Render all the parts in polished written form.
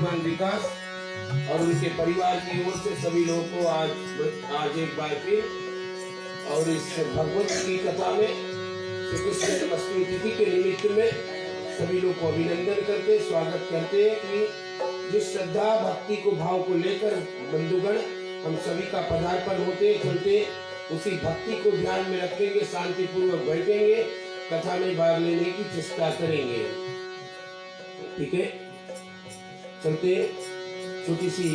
श्रीमान विकास और उनके परिवार की ओर से सभी लोगों को आज एक बार फिर और इस भगवत की कथा में श्री कृष्ण जन्माष्टमी तिथि के निमित्त में सभी लोग को अभिनंदन करते स्वागत करते हैं कि जिस श्रद्धा भक्ति को भाव को लेकर बंधुगण हम सभी का पदार्पण होते चलते उसी भक्ति को ध्यान में रखेंगे, शांतिपूर्वक बैठेंगे, कथा में भाग लेने की चेष्टा करेंगे। ठीक है, चलते छोटी सी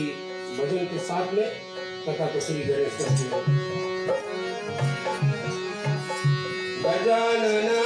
भजन के साथ में कथा को श्री गणेश करते हैं। गजानना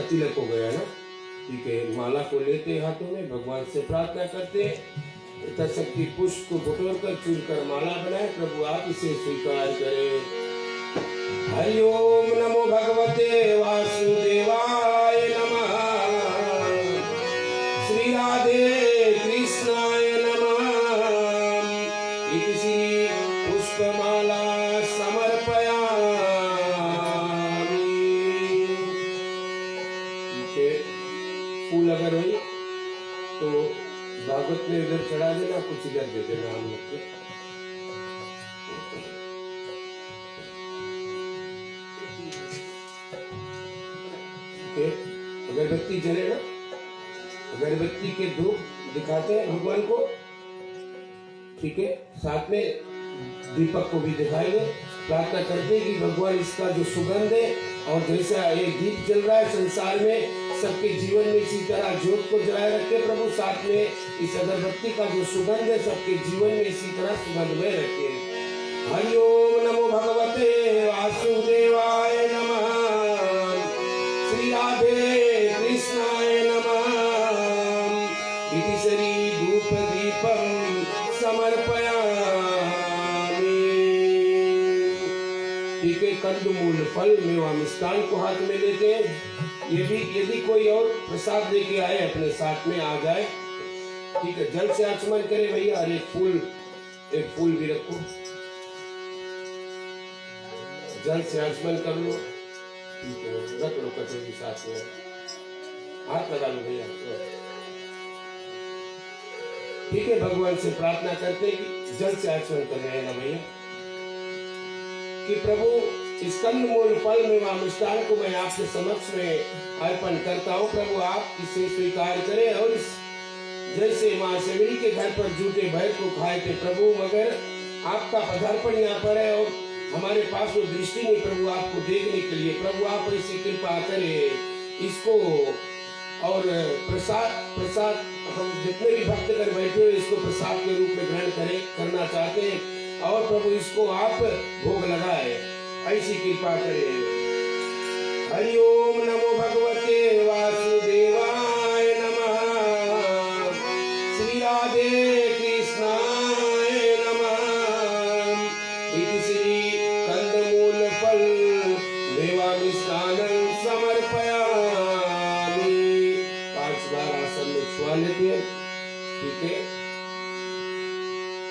तिलक हो गया ना। ठीक है, माला को लेते हाथों में भगवान से प्रार्थना करते यथाशक्ति पुष्प को बटोर कर चूर कर माला बनाए, प्रभु आप इसे स्वीकार करें। हरि ओम नमो भगवते वासुदेवाय नमः, श्री राधे कृष्णाय नमः। इति पुष्पमाला समर्पयामि। फूल अगर हो तो भागवत में इधर चढ़ा देना, कुछ इधर दे देना हम लोग को। अगरबत्ती जले ना, अगरबत्ती के धूप दिखाते हैं भगवान को। ठीक है, साथ में दीपक को भी दिखाएंगे, प्रार्थना करते कि भगवान इसका जो सुगंध है और जैसा ये दीप जल रहा है संसार में सबके जीवन में इसी तरह ज्योत को जलाए रखे प्रभु। साथ में इस अगरबत्ती का जो सुगंध है सबके जीवन में इसी तरह सुगंधमय रखे। हरि ओम नमो भगवते वासुदेवाय नमः, श्री राधे कृष्णाय नमः। इति श्री धूप दीपम समर्पयामि। ठीक है, कंदमूल फल मेवा मिष्टान को हाथ में लेते हैं। यदि कोई और प्रसाद लेके आए अपने साथ में आ जाए। ठीक है, जल से आचमन करे भैया। और एक फूल भी रखो, जल से आचमन कर लो। ठीक है, रख लो कटोरी साथ में, हाथ लगा लो भैया। ठीक है, भगवान से प्रार्थना करते कि जल से आचमन कर रहे हैं ना भैया, कि प्रभु इस कंदमूल फल में मिष्टान को मैं आपके समक्ष में अर्पण करता हूँ। प्रभु आप इसे स्वीकार करें। और इस जैसे माँ सेवरी के घर पर जूठे भैर को खाए थे प्रभु, मगर आपका पदार्पण यहाँ पर है और हमारे पास वो दृष्टि नहीं प्रभु आपको देखने के लिए। प्रभु आप ऐसी कृपा करें इसको और प्रसाद हम जितने भी भक्तगण बैठे हुए इसको प्रसाद के रूप में ग्रहण करें करना चाहते हैं और प्रभु इसको आप भोग लगाए, ऐसी कृपा करें। हरि ओम नमो भगवते वासुदेवाय नमः। श्री राधे कृष्णाय नमः। इति श्री कंदमूल फल देवामिष्टानं समर्पयामि। 5 बार आसन में छुआ लेते हैं, ठीक है।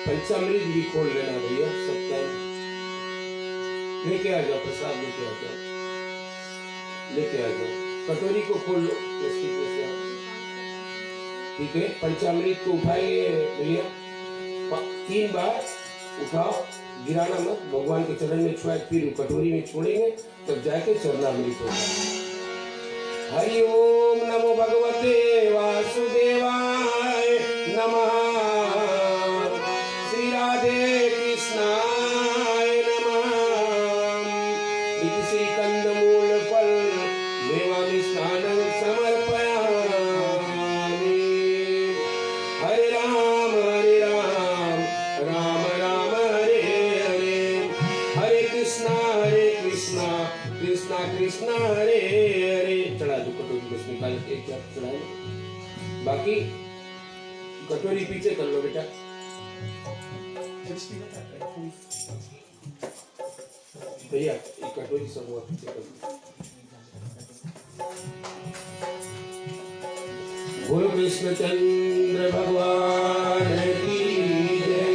पंचामृत भी खोल लेना भैया, सब टाइम लेके आ जाओ, प्रसाद लेके आ जाओ, लेके आ जाओ। कटोरी को खोल लो प्लास्टिक में से, ठीक है। पंचामृत को उठाइए भैया, 3 बार उठाओ, गिराना मत, भगवान के चरण में छुआ, फिर कटोरी में छोड़ेंगे तब जाके चरणामृत होगा। हरि ओम नमो भगवते वासुदेवाय नमः। श्री राधे कृष्णाय नमः। इति श्री कंदमूल फल देवामिष्टानं समर्पयामि। हरे राम राम राम हरे हरे, हरे कृष्णा कृष्णा कृष्णा हरे हरे। चढ़ा दो कटोरी, बस निकाल के क्या चढ़ा लो, बाकी कटोरी पीछे कर लो बेटा। भैया एक कटोरी सब हुआ पीछे कर लो। बोलो कृष्ण चंद्र भगवान की जय।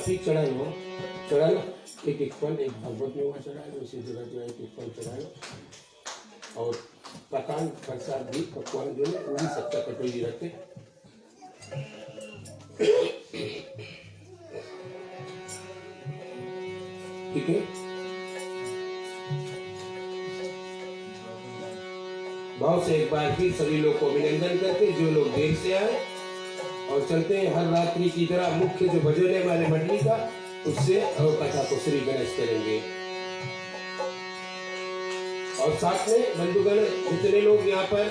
ठीक चढ़ा लो, चढ़ा लो, एक फल, एक भगवत में हुआ चढ़ा लो, इसी जगह जो है एक फल चढ़ा लो। और पकान प्रसाद भी पकवान जो है वो भी सबका कटोरी रखे। ठीक है। भाव से एक बार फिर सभी लोग को अभिनंदन करते, जो लोग देर से आए, और चलते हैं हर रात्रि की तरह मुख्य जो भजन है हमारे मंडली का, उससे और कथा को श्री गणेश करेंगे। और साथ में बंधुगण जितने लोग यहाँ पर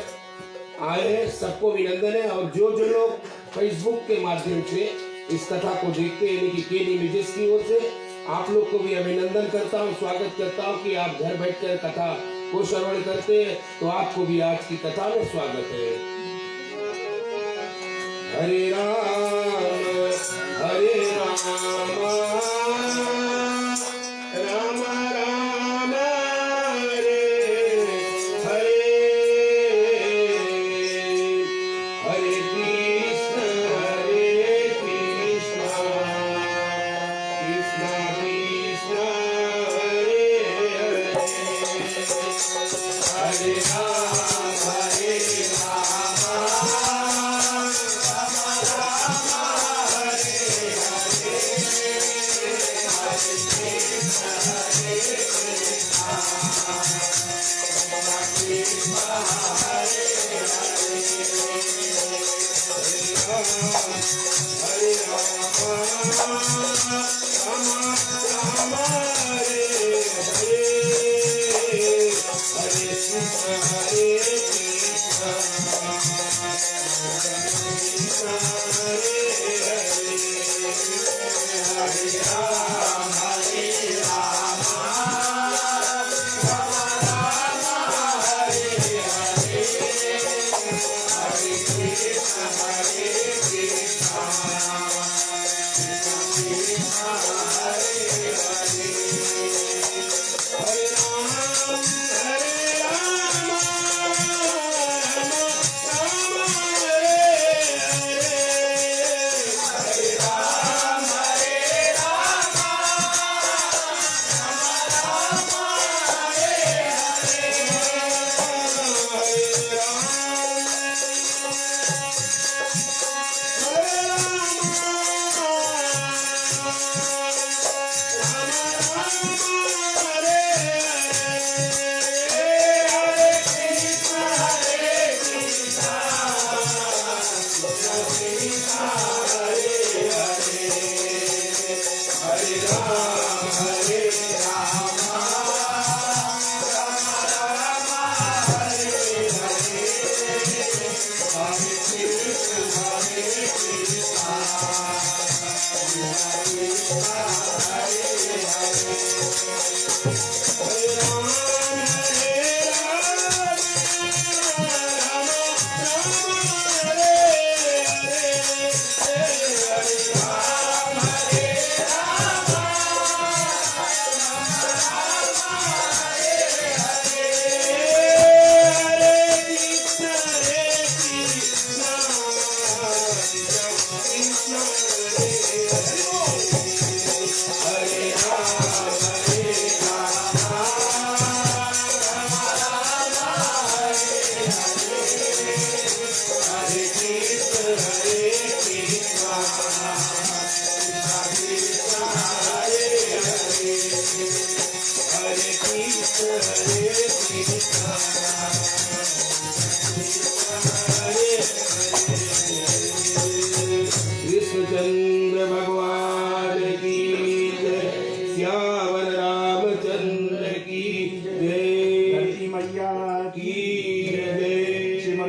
आए हैं सबको अभिनंदन है। और जो जो लोग फेसबुक के माध्यम से इस कथा को देखते हैं, यानी कि केडी इमेजेस की ओर से आप लोग को भी अभिनंदन करता हूँ, स्वागत करता हूँ कि आप घर बैठकर कथा को श्रवण करते हैं, तो आपको भी आज की कथा में स्वागत है। हरे राम राम राम हरे हरे, हरे कृष्ण कृष्ण कृष्ण हरे हरे, हरे राम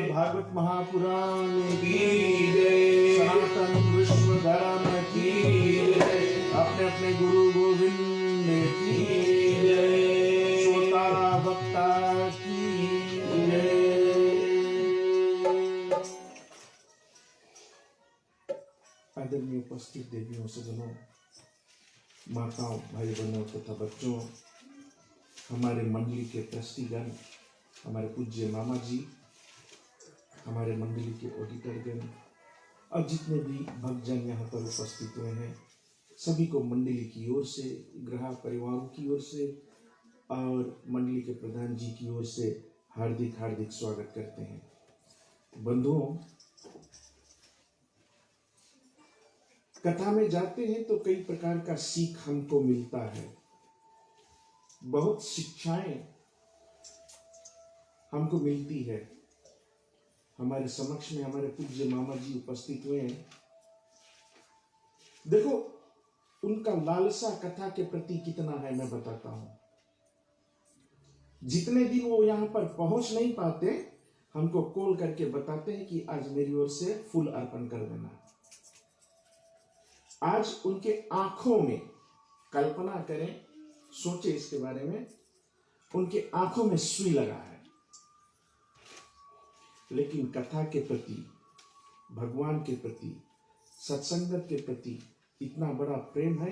भागवत महापुराण की जय, सनातन विश्व धर्म की जय, अपने अपने गुरु गोविंद की जय, श्रोता वक्ता की आदरणीय उपस्थित देवियों सज्जनों, माताओं, भाई बहनों तथा बच्चों, हमारे मंडली के ट्रस्टीगण, हमारे पूज्य मामा जी, हमारे मंडली के ऑडिटरगण और जितने भी भक्तजन यहाँ पर उपस्थित हुए हैं, सभी को मंडली की ओर से, ग्राहक परिवारों की ओर से और मंडली के प्रधान जी की ओर से हार्दिक हार्दिक स्वागत करते हैं। बंधुओं, कथा में जाते हैं तो कई प्रकार का सीख हमको मिलता है, बहुत शिक्षाएं हमको मिलती है। हमारे समक्ष में हमारे पूज्य मामा जी उपस्थित हुए हैं। देखो, उनका लालसा कथा के प्रति कितना है मैं बताता हूं। जितने दिन वो यहां पर पहुंच नहीं पाते, हमको कॉल करके बताते हैं कि आज मेरी ओर से फूल अर्पण कर देना। आज उनके आंखों में, कल्पना करें, सोचे इसके बारे में, उनके आंखों में सुई लगा है, लेकिन कथा के प्रति, भगवान के प्रति, सत्संगत के प्रति इतना बड़ा प्रेम है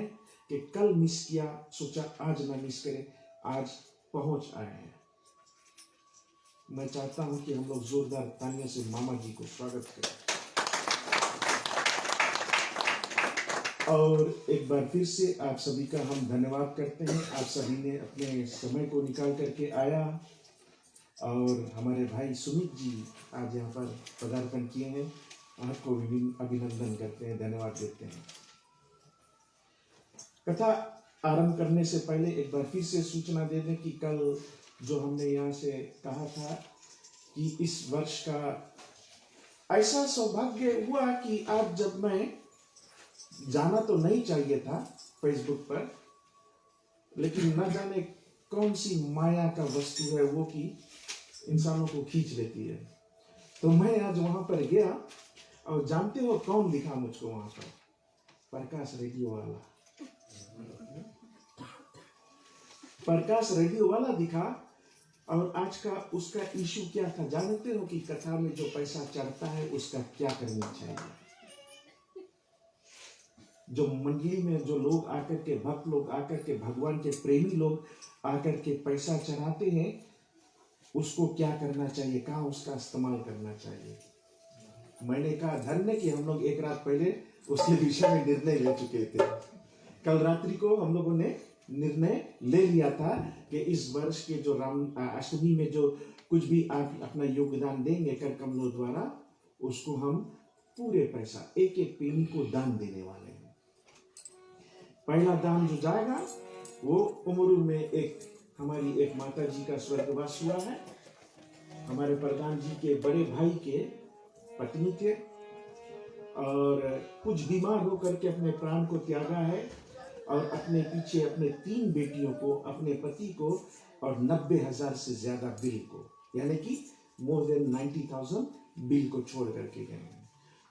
कि कल मिस किया, सोचा आज ना मिस करें, आज पहुंच आए हैं। मैं चाहता हूं कि हम लोग जोरदार तालियों से मामा जी को स्वागत करें। और एक बार फिर से आप सभी का हम धन्यवाद करते हैं। आप सभी ने अपने समय को निकाल करके आया और हमारे भाई सुमित जी आज यहाँ पर पदार्पण किए हैं। आपको अभिनंदन करते हैं, धन्यवाद देते हैं। कथा आरंभ करने से पहले एक बार फिर से सूचना दे दें कि कल जो हमने यहाँ से कहा था कि इस वर्ष का ऐसा सौभाग्य हुआ कि आज जब मैं जाना तो नहीं चाहिए था फेसबुक पर, लेकिन न जाने कौन सी माया का वस्तु है वो कि इंसानों को खींच लेती है। तो मैं आज वहां पर गया और जानते हो कौन दिखा मुझको वहां पर? प्रकाश रेडियो वाला। प्रकाश रेडियो वाला दिखा। और आज का उसका इशू क्या था जानते हो? कि कथा में जो पैसा चढ़ता है उसका क्या करना चाहिए। जो मंडली में जो लोग आकर के, भक्त लोग आकर के, भगवान के प्रेमी लोग आकर के पैसा चढ़ाते हैं, उसको क्या करना चाहिए, कहाँ उसका इस्तेमाल करना चाहिए। मैंने कहा धन्य कि हम लोग एक रात पहले उसके विषय में निर्णय ले चुके थे। कल रात्रि को हम लोगों ने निर्णय ले लिया था कि इस वर्ष के जो अष्टमी में जो कुछ भी आप अपना योगदान देंगे कर कमलों द्वारा, उसको हम पूरे पैसा एक एक पेनी को दान देने वाले हैं। पहला दान जो जाएगा वो उमरू में एक हमारी एक माता जी का स्वर्गवास हुआ है। हमारे प्रधान जी के बड़े भाई के पत्नी थे और कुछ बीमार होकर के अपने प्राण को त्यागा है और अपने पीछे अपने 3 बेटियों को, अपने पति को और 90,000 से ज्यादा बिल को, यानी कि मोर देन 90,000 बिल को छोड़ करके गए हैं।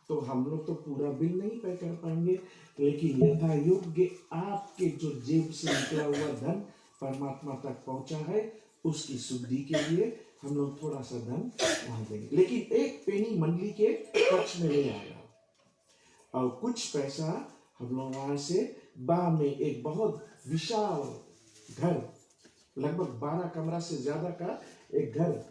तो हम लोग तो पूरा बिल नहीं पे कर पाएंगे, लेकिन यथा योग्य आपके जो जेब से निकला हुआ धन परमात्मा तक पहुंचा है, उसकी शुद्धि के लिए हम लोग थोड़ा सा धन वहां देंगे। लेकिन एक पेनी मंडली के पक्ष में ले आएगा और कुछ पैसा हम लोग वहां से बा में एक बहुत विशाल घर, लगभग 12 कमरा से ज्यादा का एक घर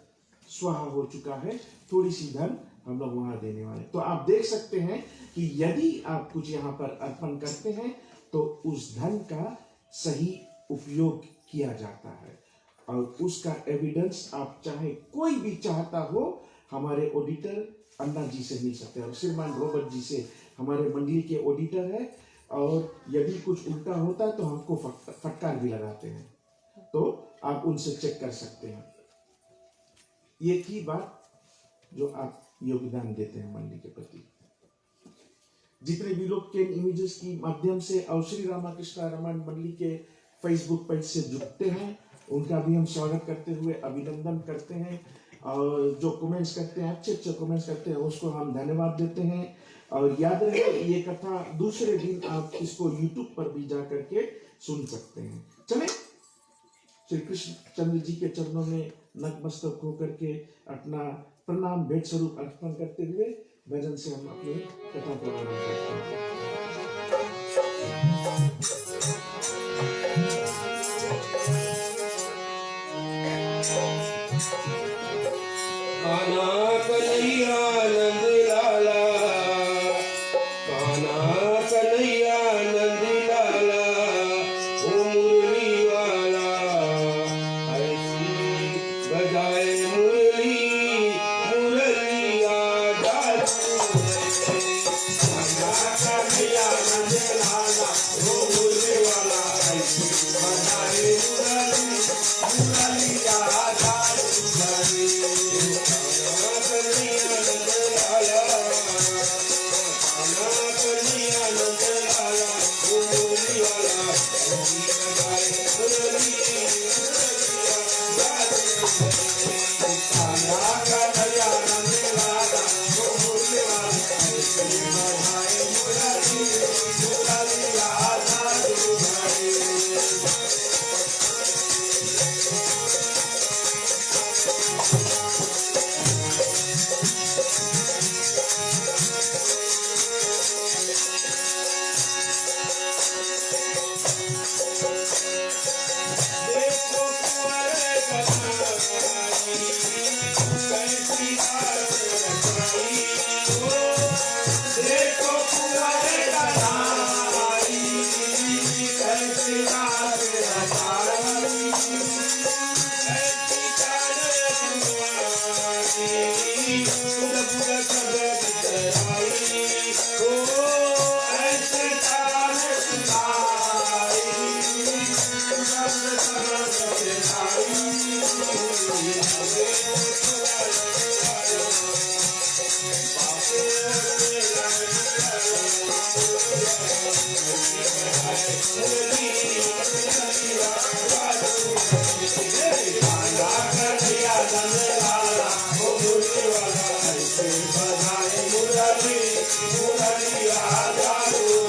स्वाहा हो चुका है, थोड़ी सी धन हम लोग वहां देने वाले। तो आप देख सकते हैं कि यदि आप कुछ यहाँ पर अर्पण करते हैं तो उस धन का सही उपयोग किया जाता है और उसका एविडेंस आप चाहे कोई भी चाहता हो, हमारे ऑडिटर अन्ना जी से मिल सकते हैं और श्रीमान रॉबर्ट जी से, हमारे मंडली के ऑडिटर है। और यदि कुछ उल्टा होता है तो हमको फटकार भी लगाते हैं, तो आप उनसे चेक कर सकते हैं। ये थी बात जो आप योगदान देते हैं मंडली के प्रति। जितने भी लोग केन इमेजेस की माध्यम से और श्री रामाकृष्ण रामायण मंडली के फेसबुक पेज से जुड़ते हैं, उनका भी हम स्वागत करते हुए अभिनंदन करते हैं। और जो कमेंट्स करते हैं, अच्छे अच्छे कमेंट्स करते हैं, उसको हम धन्यवाद देते हैं। और याद रहे, ये कथा दूसरे दिन आप इसको यूट्यूब पर भी जा करके सुन सकते हैं। चले श्री कृष्ण चंद्र जी के चरणों में नतमस्तक होकर के अपना प्रणाम भेंट स्वरूप अर्पण करते हुए भजन से हम अपनी कथा प्रारंभ करते हैं। कान्हा कन्हैया नंद लाला, कान्हा कन्हैया नंद लाला, ओ मुरली वाला, ऐसी बजाए मुरली, मुरलिया जादू है। कान्हा कन्हैया नंद लाला, ओ मुरली वाला, ऐसी बजाए मुरली, मुरलिया जादू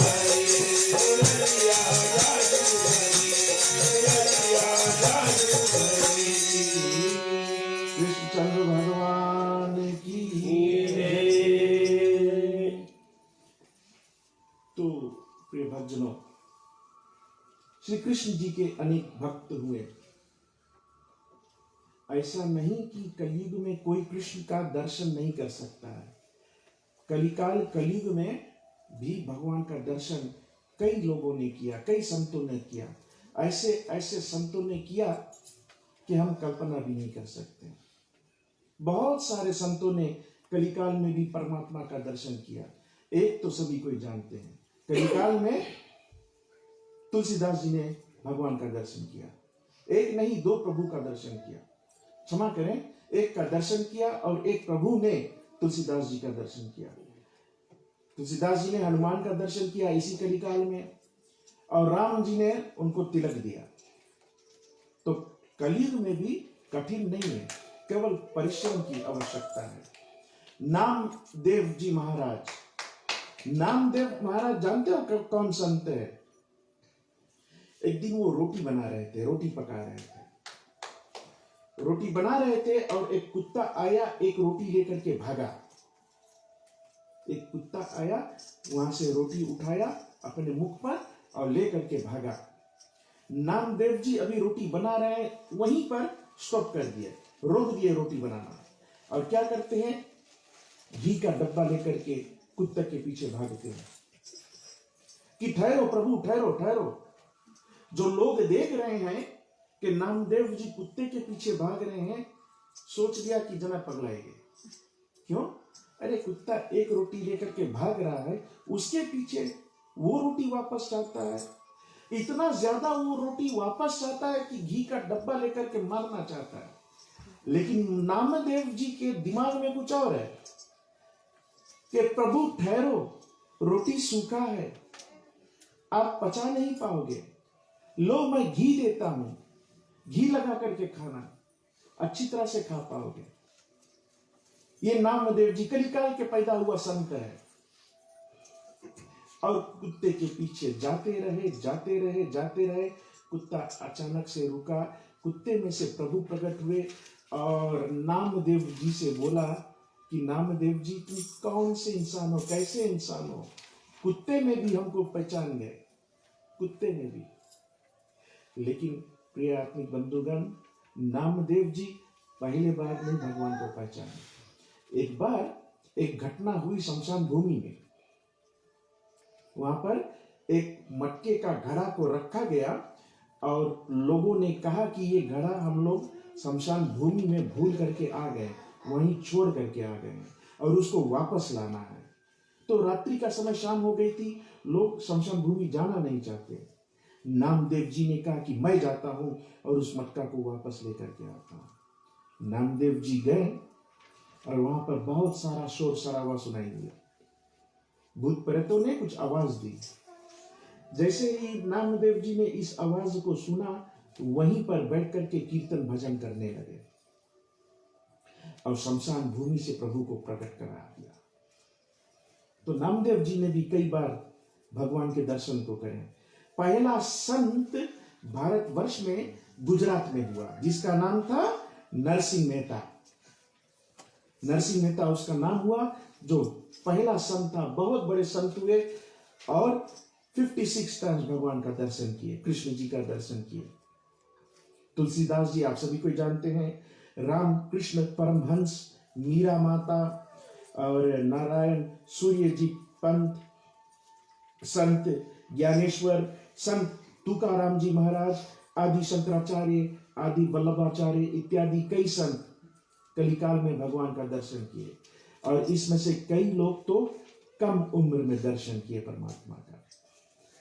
है। कृष्णचंद्र भगवान की। तो प्रिय भक्तजनों, श्री कृष्ण जी के अनेक भक्त हुए। ऐसा नहीं कि कलयुग में कोई कृष्ण का दर्शन नहीं कर सकता है। कलयुग में भी भगवान का दर्शन कई लोगों ने किया, कई संतों ने किया। ऐसे ऐसे संतों ने किया कि हम कल्पना भी नहीं कर सकते। बहुत सारे संतों ने कलिकाल में भी परमात्मा का दर्शन किया। एक तो सभी कोई जानते हैं, कलिकाल में तुलसीदास जी ने भगवान का दर्शन किया। एक नहीं, दो प्रभु का दर्शन किया। क्षमा करें, एक का दर्शन किया और एक प्रभु ने तुलसीदास जी का दर्शन किया। तुलसीदास जी ने हनुमान का दर्शन किया इसी कलिकाल में, और राम जी ने उनको तिलक दिया। तो कलयुग में भी कठिन नहीं है, केवल परिश्रम की आवश्यकता है। नामदेव जी महाराज, नामदेव महाराज जानते हो कौन संत है? एक दिन वो रोटी बना रहे थे, रोटी पका रहे थे, रोटी बना रहे थे और एक कुत्ता आया, एक रोटी लेकर के भागा। एक कुत्ता आया, वहां से रोटी उठाया अपने मुख पर और लेकर के भागा। नामदेव जी अभी रोटी बना रहे हैं, वहीं पर स्टॉप कर दिए, रोक दिए रोटी बनाना। और क्या करते हैं, घी का डब्बा लेकर के कुत्ते के पीछे भागते हैं कि ठहरो प्रभु, ठहरो ठहरो। जो लोग देख रहे हैं कि नामदेव जी कुत्ते के पीछे भाग रहे हैं, सोच लिया कि जना पगलाएंगे। क्यों? अरे कुत्ता एक रोटी लेकर के भाग रहा है, उसके पीछे वो रोटी वापस चाहता है, इतना ज्यादा वो रोटी वापस चाहता है कि घी का डब्बा लेकर के मारना चाहता है। लेकिन नामदेव जी के दिमाग में कुछ और है कि प्रभु ठहरो, रोटी सूखा है, आप पचा नहीं पाओगे, लो मैं घी देता हूं, घी लगा करके खाना, अच्छी तरह से खा पाओगे। ये नामदेव जी कलिकाल के पैदा हुआ संत है। और कुत्ते के पीछे जाते रहे। कुत्ता अचानक से रुका, कुत्ते में से प्रभु प्रकट हुए और नामदेव जी से बोला कि नामदेव जी तुम कौन से इंसान हो, कैसे इंसान हो? कुत्ते में भी हमको पहचान गए, कुत्ते में भी। लेकिन प्रिय आत्मिक बंधुगण, नामदेव जी पहले बार नहीं भगवान को पहचाने। एक बार एक घटना हुई शमशान भूमि में। वहां पर एक मटके का घड़ा को रखा गया और लोगों ने कहा कि ये घड़ा हम लोग शमशान भूमि में भूल करके आ गए, वहीं छोड़ करके आ गए और उसको वापस लाना है। तो रात्रि का समय, शाम हो गई थी, लोग शमशान भूमि जाना नहीं चाहते। नामदेव जी ने कहा कि मैं जाता हूं और उस मटका को वापस लेकर के आता हूं। नामदेव जी गए और वहां पर बहुत सारा शोर शराबा सुनाई दिया। भूत प्रेतों ने कुछ आवाज दी। जैसे ही नामदेव जी ने इस आवाज को सुना, वहीं पर बैठ करके कीर्तन भजन करने लगे और शमशान भूमि से प्रभु को प्रकट करा दिया। तो नामदेव जी ने भी कई बार भगवान के दर्शन को करे। पहला संत भारतवर्ष में गुजरात में हुआ, जिसका नाम था नरसिंह मेहता। नरसिंह मेहता उसका नाम हुआ, जो पहला संत था। बहुत बड़े संत हुए और 56 टाइम्स भगवान का दर्शन किए, कृष्ण जी का दर्शन किए। तुलसीदास जी आप सभी को जानते हैं, राम कृष्ण परमहंस, मीरा माता और नारायण सूर्य जी पंत, संत ज्ञानेश्वर, संत तुकाराम जी महाराज, आदि शंकराचार्य, आदि वल्लभाचार्य इत्यादि कई संत कलिकाल में भगवान का दर्शन किए। और इसमें से कई लोग तो कम उम्र में दर्शन किए परमात्मा का।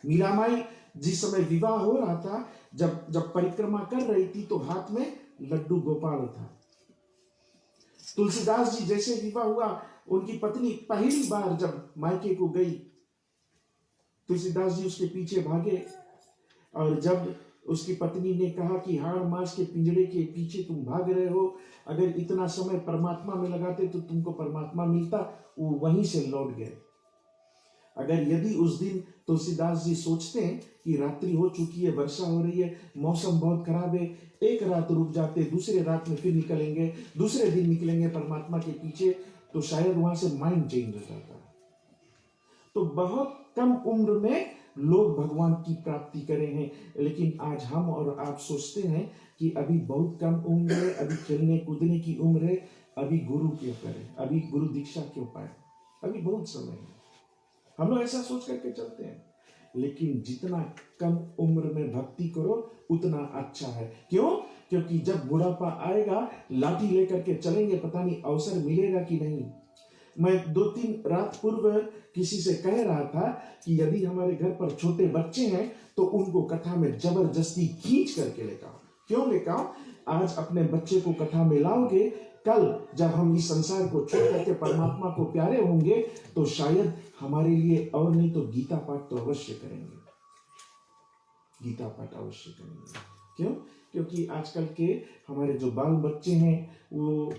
मीरामाई जिस समय विवाह हो रहा था, जब परिक्रमा कर रही थी, तो हाथ में लड्डू गोपाल था। तुलसीदास जी जैसे विवाह हुआ, उनकी पत्नी पहली बार जब मायके को गई, तुलसीदास जी उसके पीछे भागे और जब उसकी पत्नी ने कहा कि हाड़ मास के पिंजरे के पीछे तुम भाग रहे हो, अगर इतना समय परमात्मा में लगाते तो तुमको परमात्मा मिलता, वो वहीं से लौट गए। अगर यदि उस दिन तुलसीदास जी सोचते हैं कि रात्रि हो चुकी है, वर्षा हो रही है, मौसम बहुत खराब है, एक रात रुक जाते, दूसरे रात में फिर निकलेंगे, दूसरे दिन निकलेंगे परमात्मा के पीछे, तो शायद वहां से माइंड चेंज हो जाता। तो बहुत कम उम्र में लोग भगवान की प्राप्ति करे हैं। लेकिन आज हम और आप सोचते हैं कि अभी बहुत कम उम्र है, अभी खेलने कूदने की उम्र है, अभी गुरु क्यों करें, अभी गुरु दीक्षा क्यों पाए, अभी बहुत समय है। हम लोग ऐसा सोच करके चलते हैं। लेकिन जितना कम उम्र में भक्ति करो उतना अच्छा है। क्यों? क्योंकि जब बुढ़ापा आएगा, लाठी लेकर के चलेंगे, पता नहीं अवसर मिलेगा कि नहीं। मैं 2-3 रात पूर्व किसी से कह रहा था कि यदि हमारे घर पर छोटे बच्चे हैं तो उनको कथा में जबरदस्ती खींच करके लेकर आओ। क्यों लेकर आओ? आज अपने बच्चे को कथा में लाओगे, कल जब हम इस संसार को छोड़ करके परमात्मा को प्यारे होंगे तो शायद हमारे लिए, और नहीं तो गीता पाठ तो अवश्य करेंगे, गीता पाठ अवश्य करेंगे। क्यों? क्योंकि आजकल के हमारे जो बाल बच्चे हैं, वो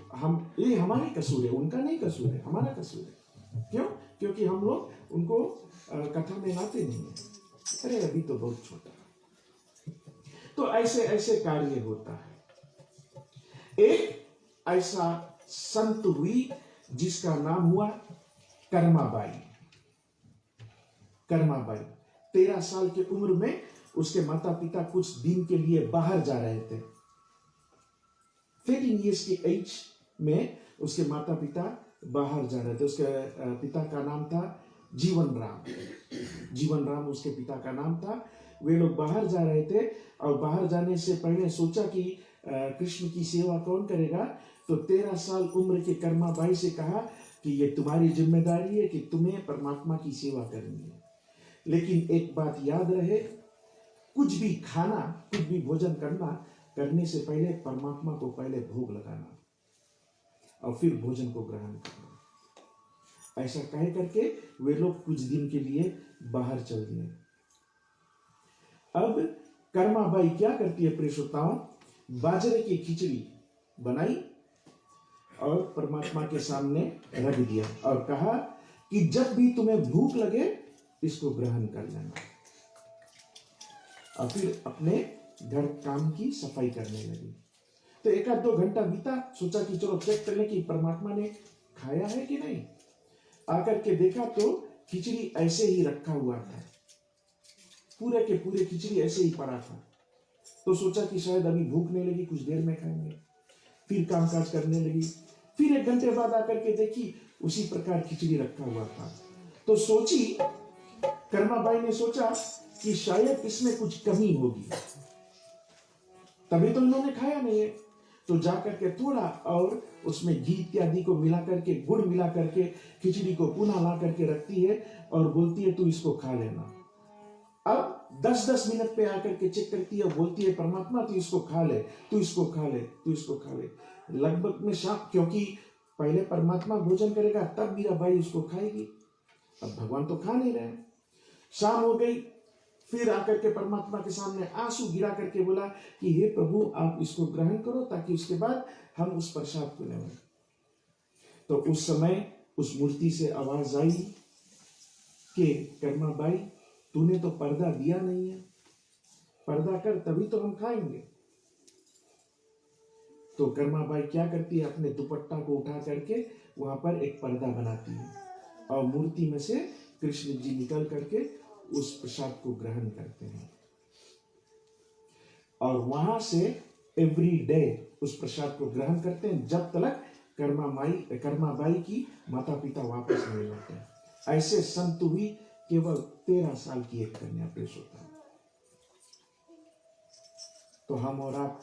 ये हमारे कसूर है, उनका नहीं कसूर है, हमारा कसूर है। क्यों? क्योंकि हम लोग उनको कथा में लाते नहीं है। अरे अभी तो बहुत छोटा। तो ऐसे ऐसे कार्य होता है। एक ऐसा संत हुई जिसका नाम हुआ कर्माबाई। कर्माबाई 13 साल की उम्र में उसके माता पिता कुछ दिन के लिए बाहर जा रहे थे। 13 इयर्स की एज में उसके माता पिता बाहर जा रहे थे। उसके पिता का नाम था जीवन राम। जीवन राम उसके पिता का नाम था। वे लोग बाहर जा रहे थे और बाहर जाने से पहले सोचा कि कृष्ण की सेवा कौन करेगा। तो 13 साल उम्र के कर्माबाई से कहा कि ये तुम्हारी जिम्मेदारी है कि तुम्हें परमात्मा की सेवा करनी है। लेकिन एक बात याद रहे, कुछ भी खाना, कुछ भी भोजन करने से पहले परमात्मा को पहले भोग लगाना और फिर भोजन को ग्रहण करना। ऐसा कह करके वे लोग कुछ दिन के लिए बाहर चल दिए। अब कर्माबाई क्या करती है प्रिय श्रोताओं, बाजरे की खिचड़ी बनाई और परमात्मा के सामने रख दिया और कहा कि जब भी तुम्हें भूख लगे इसको ग्रहण कर लेना। और फिर अपने घर काम की सफाई करने लगी। तो 1-2 घंटा बीता, सोचा कि चलो चेक कर ले कि परमात्मा ने खाया है कि नहीं। आकर के देखा तो खिचड़ी ऐसे ही रखा हुआ था, पूरे के पूरे खिचड़ी ऐसे ही पड़ा था। तो सोचा कि शायद अभी भूख नहीं लगी, कुछ देर में खाएंगे। फिर कामकाज करने लगी। फिर 1 घंटे बाद आकर के देखी उसी प्रकार खिचड़ी रखा हुआ था। तो सोची, कर्माबाई ने सोचा कि शायद इसमें कुछ कमी होगी, तभी तो इन्होंने खाया नहीं है। तो जाकर के थोड़ा और उसमें घी इत्यादि को मिला करके, गुड़ मिला करके खिचड़ी को पुनः ला करके रखती है और बोलती है तू इसको खा लेना। अब 10-10 मिनट पे आकर के चेक करती है और बोलती है परमात्मा तू इसको खा ले, तू इसको खा ले, तू इसको खा ले। लगभग में शाम, क्योंकि पहले परमात्मा भोजन करेगा तब मीराबाई उसको खाएगी। अब भगवान तो खा नहीं रहे। शाम हो गई, फिर आकर के परमात्मा के सामने आंसू गिरा करके बोला कि हे प्रभु आप इसको ग्रहण करो ताकि उसके बाद हम उस प्रसाद को लें। तो उस समय उस मूर्ति से आवाज आई कि कर्माबाई तूने तो पर्दा दिया नहीं है, पर्दा कर तभी तो हम खाएंगे। तो कर्माबाई क्या करती है, अपने दुपट्टा को उठा करके वहां पर एक पर्दा बनाती है और मूर्ति में से कृष्ण जी निकल करके उस प्रसाद को ग्रहण करते हैं। और वहां से एवरी डे उस प्रसाद को ग्रहण करते हैं जब तक कर्माबाई की माता पिता वापस नहीं लौटे। ऐसे संत भी केवल 13 साल की एक कन्या पेश होता है। तो हम और आप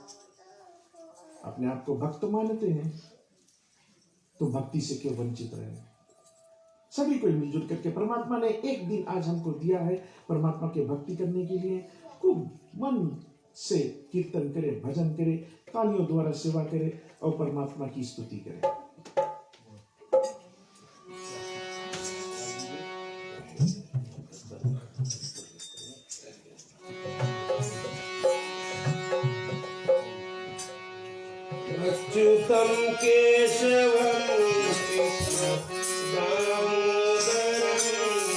अपने आप को भक्त मानते हैं, तो भक्ति से क्यों वंचित रहे? सभी को मिलजुल करके परमात्मा ने एक दिन आज हमको दिया है परमात्मा के भक्ति करने के लिए। खूब मन से कीर्तन करे, भजन करे, तालियों द्वारा सेवा करे और परमात्मा की स्तुति करे। अच्युतम केशवम कृष्ण दामोदरम,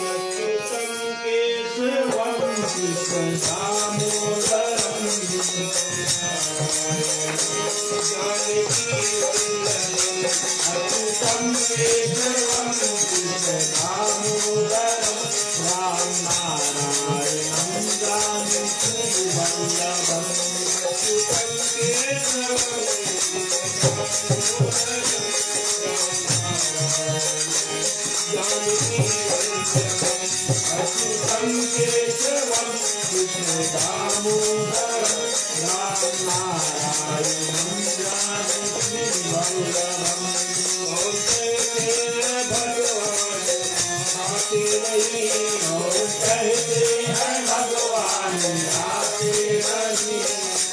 अच्युतम केशवम कृष्ण दामोदरम, जानकी वल्लभम, अच्युतम केशवम कृष्ण दामोदरम, राम नारायणं जानकी वल्लभम, अच्युतम केशवम अच्युतम केशवम कृष्ण दामोदरम, राम नारायणं जानकी वल्लभम। और कहते हैं भगवान आते नहीं, और कहते हैं भगवान आते नहीं,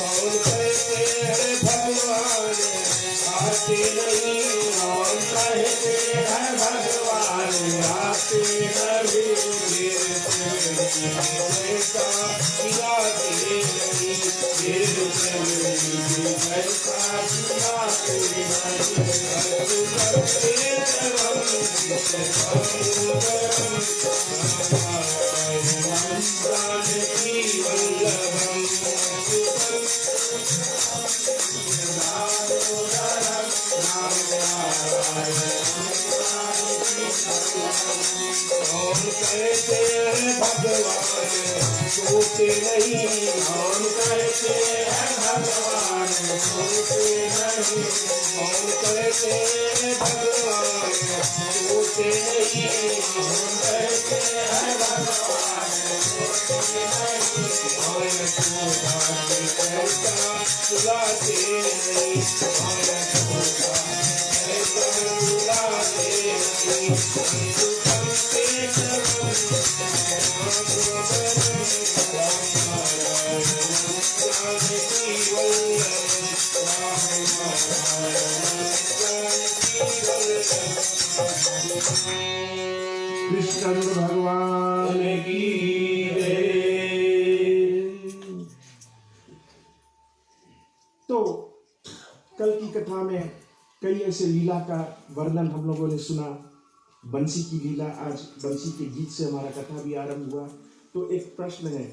और कहते हैं भगवान आते नहीं, और कहते हैं भगवान आते नहीं। जैसा गिराते नहीं, जैसा गिराते नहीं, जानकी वल्लभम, और कहते हैं भगवान सोते नहीं, और कहते हैं भगवान सोते नहीं, और कहते हैं भगवान सोते नहीं, और कहते हैं भगवान सोते नहीं, और कहता सुलाते नहीं, और सुलाते नहीं। कृष्ण भगवान की जय। तो कल की कथा में कई ऐसे लीला का वर्णन हम लोगों ने सुना। बंसी की लीला, आज बंसी के गीत से हमारा कथा भी आरंभ हुआ। तो एक प्रश्न है,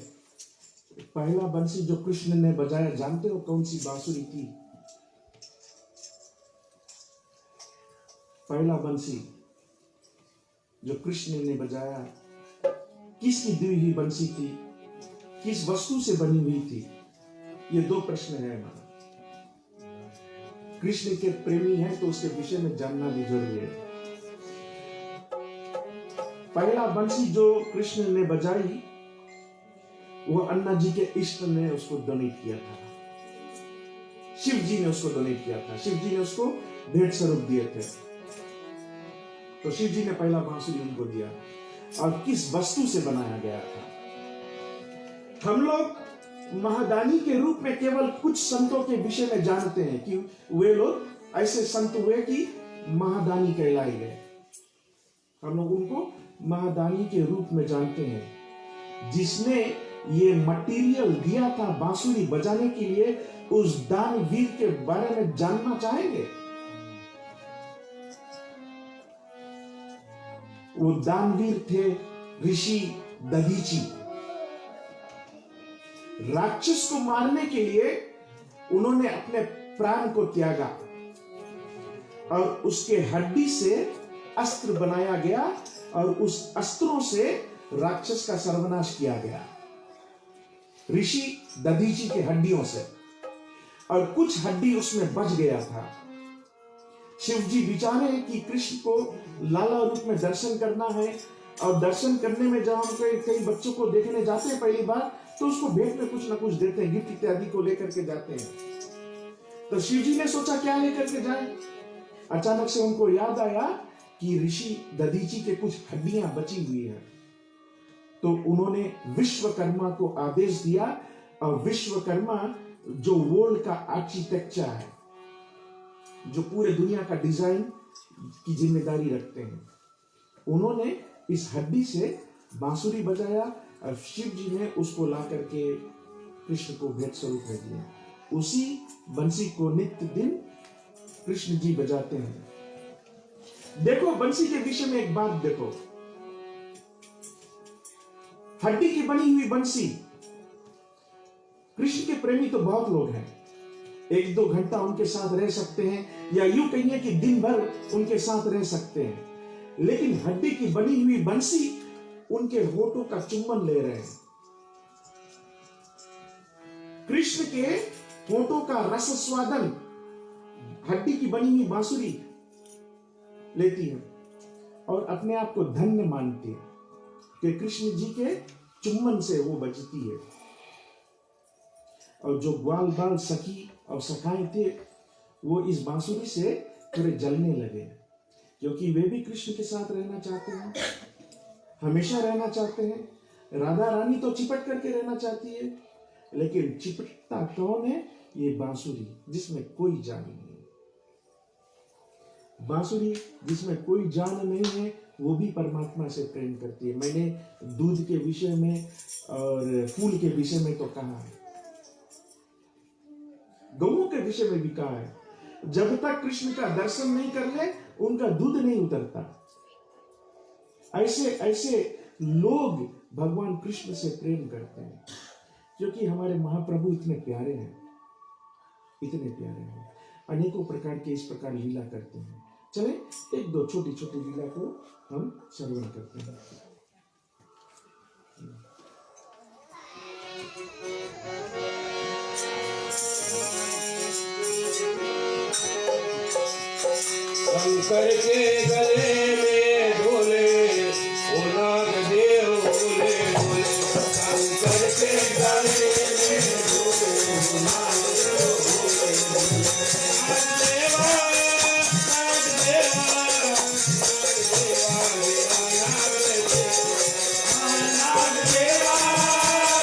पहला बंसी जो कृष्ण ने बजाया, जानते हो कौन सी बांसुरी थी? पहला बंसी जो कृष्ण ने बजाया किसकी दी हुई बंसी थी, किस वस्तु से बनी हुई थी? ये दो प्रश्न है हमारा। कृष्ण के प्रेमी हैं तो उसके विषय में जानना भी जरूरी है। पहला बंसी जो कृष्ण ने बजाई वो अन्ना जी के इष्ट ने उसको डोनेट किया था। शिव जी ने उसको डोनेट किया था, शिव जी ने उसको भेंट स्वरूप दिए थे। तो शिव जी ने पहला बांसुरी उनको दिया। और किस वस्तु से बनाया गया था? हम लोग महादानी के रूप में केवल कुछ संतों के विषय में जानते हैं कि वे लोग ऐसे संत हुए कि महादानी कहलाए गए। हम लोग उनको महादानी के रूप में जानते हैं। जिसने ये मटेरियल दिया था बांसुरी बजाने के लिए, उस दानवीर के बारे में जानना चाहेंगे? वो दानवीर थे ऋषि दधीची। राक्षस को मारने के लिए उन्होंने अपने प्राण को त्यागा और उसके हड्डी से अस्त्र बनाया गया और उस अस्त्रों से राक्षस का सर्वनाश किया गया, ऋषि दधीची के हड्डियों से। और कुछ हड्डी उसमें बच गया था। शिव जी विचारे कि कृष्ण को लाला रूप में दर्शन करना है, और दर्शन करने में जब हम कई बच्चों को देखने जाते हैं पहली बार, तो उसको भेंट में कुछ ना कुछ देते हैं, गिफ्ट इत्यादि को लेकर के जाते हैं। तो शिव जी ने सोचा क्या लेकर के जाए। अचानक से उनको याद आया कि ऋषि दधीची के कुछ हड्डियां बची हुई है। तो उन्होंने विश्वकर्मा को आदेश दिया, और विश्वकर्मा जो वर्ल्ड का आर्किटेक्चर है, जो पूरे दुनिया का डिजाइन की जिम्मेदारी रखते हैं, उन्होंने इस हड्डी से बांसुरी बजाया और शिव जी ने उसको ला करके कृष्ण को भेंट स्वरूप में दिया। उसी बंसी को नित्य दिन कृष्ण जी बजाते हैं। देखो बंसी के विषय में एक बात देखो, हड्डी की बनी हुई बंसी। कृष्ण के प्रेमी तो बहुत लोग हैं, 1-2 घंटा उनके साथ रह सकते हैं, या यूं कहिए कि दिन भर उनके साथ रह सकते हैं। लेकिन हड्डी की बनी हुई बंसी उनके होठों का चुंबन ले रहे हैं। कृष्ण के होठों का रस स्वादन हड्डी की बनी हुई बांसुरी लेती है और अपने आप को धन्य मानती है कि कृष्ण जी के चुम्बन से वो बजती है। और जो ग्वाल बाल सखी और सखाएं थे, वो इस बांसुरी से थोड़े जलने लगे, क्योंकि वे भी कृष्ण के साथ रहना चाहते हैं, हमेशा रहना चाहते हैं। राधा रानी तो चिपट करके रहना चाहती है, लेकिन चिपटता कौन है? ये बांसुरी, जिसमें कोई जान नहीं है। बांसुरी जिसमें कोई जान नहीं है, वो भी परमात्मा से प्रेम करती है। मैंने दूध के विषय में और फूल के विषय में तो कहा है, गौओं के विषय में भी कहा है। जब तक कृष्ण का दर्शन नहीं कर ले, उनका दूध नहीं उतरता। ऐसे ऐसे लोग भगवान कृष्ण से प्रेम करते हैं, क्योंकि हमारे महाप्रभु इतने प्यारे हैं, इतने प्यारे हैं। अनेकों प्रकार के इस प्रकार लीला करते हैं। चले 1-2 छोटी छोटी लीला को हम श्रवण करते हैं। शंकर के गले में ढोले ओ नाग देव बोले बोले, शंकर के गले में ढोले ओ नाग देव बोले बोले, नाग देवा नाग देवा नाग देवा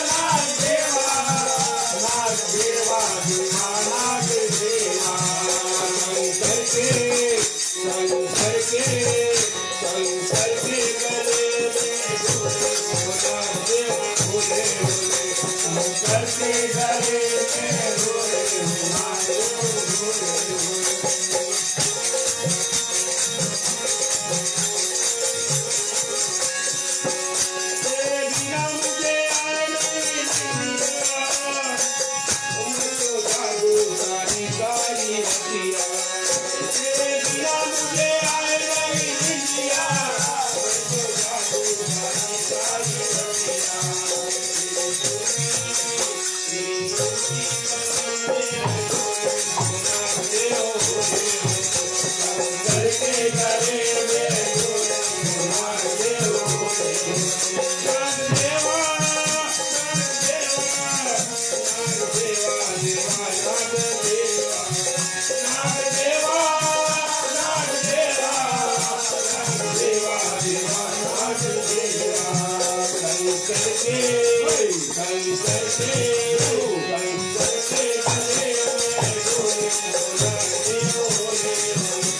नाग देवा नाग देवा नाग देवा नाग देवा, शंकर के के शंकर के शंकर के गले में डोले राधे बोले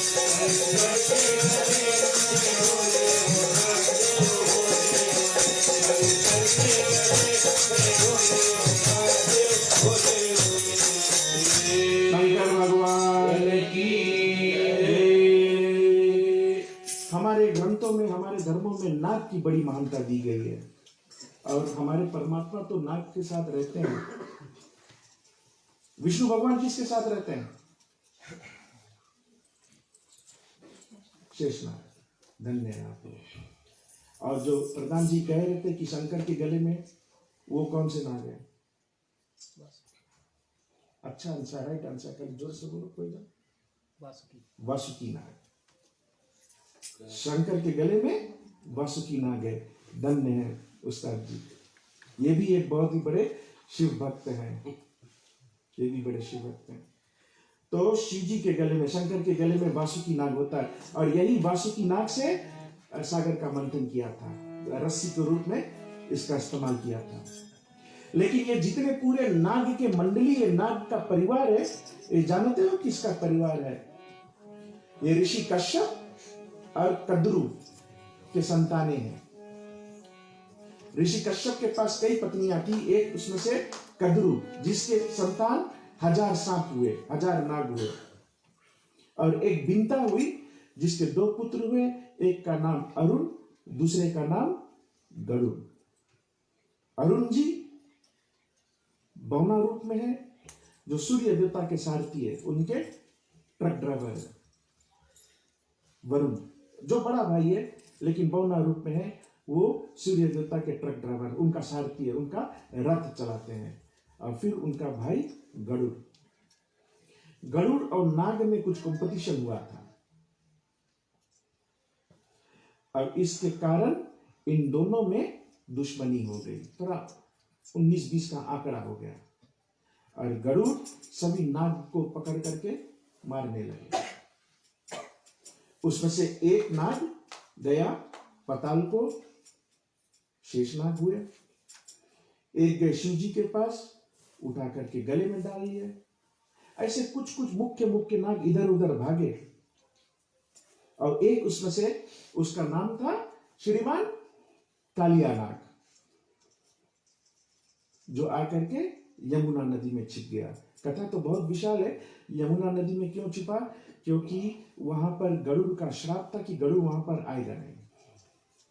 शंकर के गले में डोले राधे बोले शंकर के गले में डोले राधे बोले शंकर भगवान की हमारे ग्रंथों में, हमारे धर्मों में नाग की बड़ी महानता दी गई है और हमारे परमात्मा तो नाग के साथ रहते हैं। विष्णु भगवान किसके साथ रहते हैं? शेषनाग। धन्य है आप लोग। और जो प्रधान जी कह रहे थे कि शंकर के गले में, वो कौन से नाग है? अच्छा आंसर, राइट आंसर। कर जोर से बोलो कोई ना। वासुकी नाग। शंकर के गले में वासुकी नाग है। धन्य है उस्ताद जी। ये भी एक बहुत ही बड़े शिव भक्त हैं। ये भी बड़े शिव भक्त हैं। तो शिव जी के गले में, शंकर के गले में वासुकी नाग होता है और यही वासुकी नाग से सागर का मंथन किया था, रस्सी के रूप में इसका इस्तेमाल किया था। लेकिन ये जितने पूरे नाग के मंडली है, नाग का परिवार है, ये जानते हो किसका परिवार है? ये ऋषि कश्यप और कद्रू के संतानें हैं। ऋषि कश्यप के पास कई पत्नियां थी, एक उसमें से कद्रू, जिसके संतान 1000 सांप हुए, 1000 नाग हुए। और एक बिंता हुई जिसके 2 पुत्र हुए, एक का नाम अरुण, दूसरे का नाम गरुड़। अरुण जी बौना रूप में है, जो सूर्य देवता के सारथी है, उनके ट्रक ड्राइवर है। वरुण जो बड़ा भाई है लेकिन बौना रूप में है, वो सूर्य देवता के ट्रक ड्राइवर, उनका सारथी है, उनका रथ चलाते हैं। और फिर उनका भाई गरुड़। गरुड़ और नाग में कुछ कंपटीशन हुआ था और इसके कारण इन दोनों में दुश्मनी हो गई। थोड़ा 19-20 का आंकड़ा हो गया और गरुड़ सभी नाग को पकड़ करके मारने लगे। उसमें से एक नाग गया पताल को, शेषनाग हुए। एक गए शिव जी के पास, उठा करके गले में डाल लिए। ऐसे कुछ कुछ मुख्य मुख्य नाग इधर उधर भागे और एक उसमें से, उसका नाम था श्रीमान कालिया नाग, जो आकर के यमुना नदी में छिप गया। कथा तो बहुत विशाल है। यमुना नदी में क्यों छिपा? क्योंकि वहां पर गरुड़ का श्राप था कि गरुड़ वहां पर आएगा नहीं,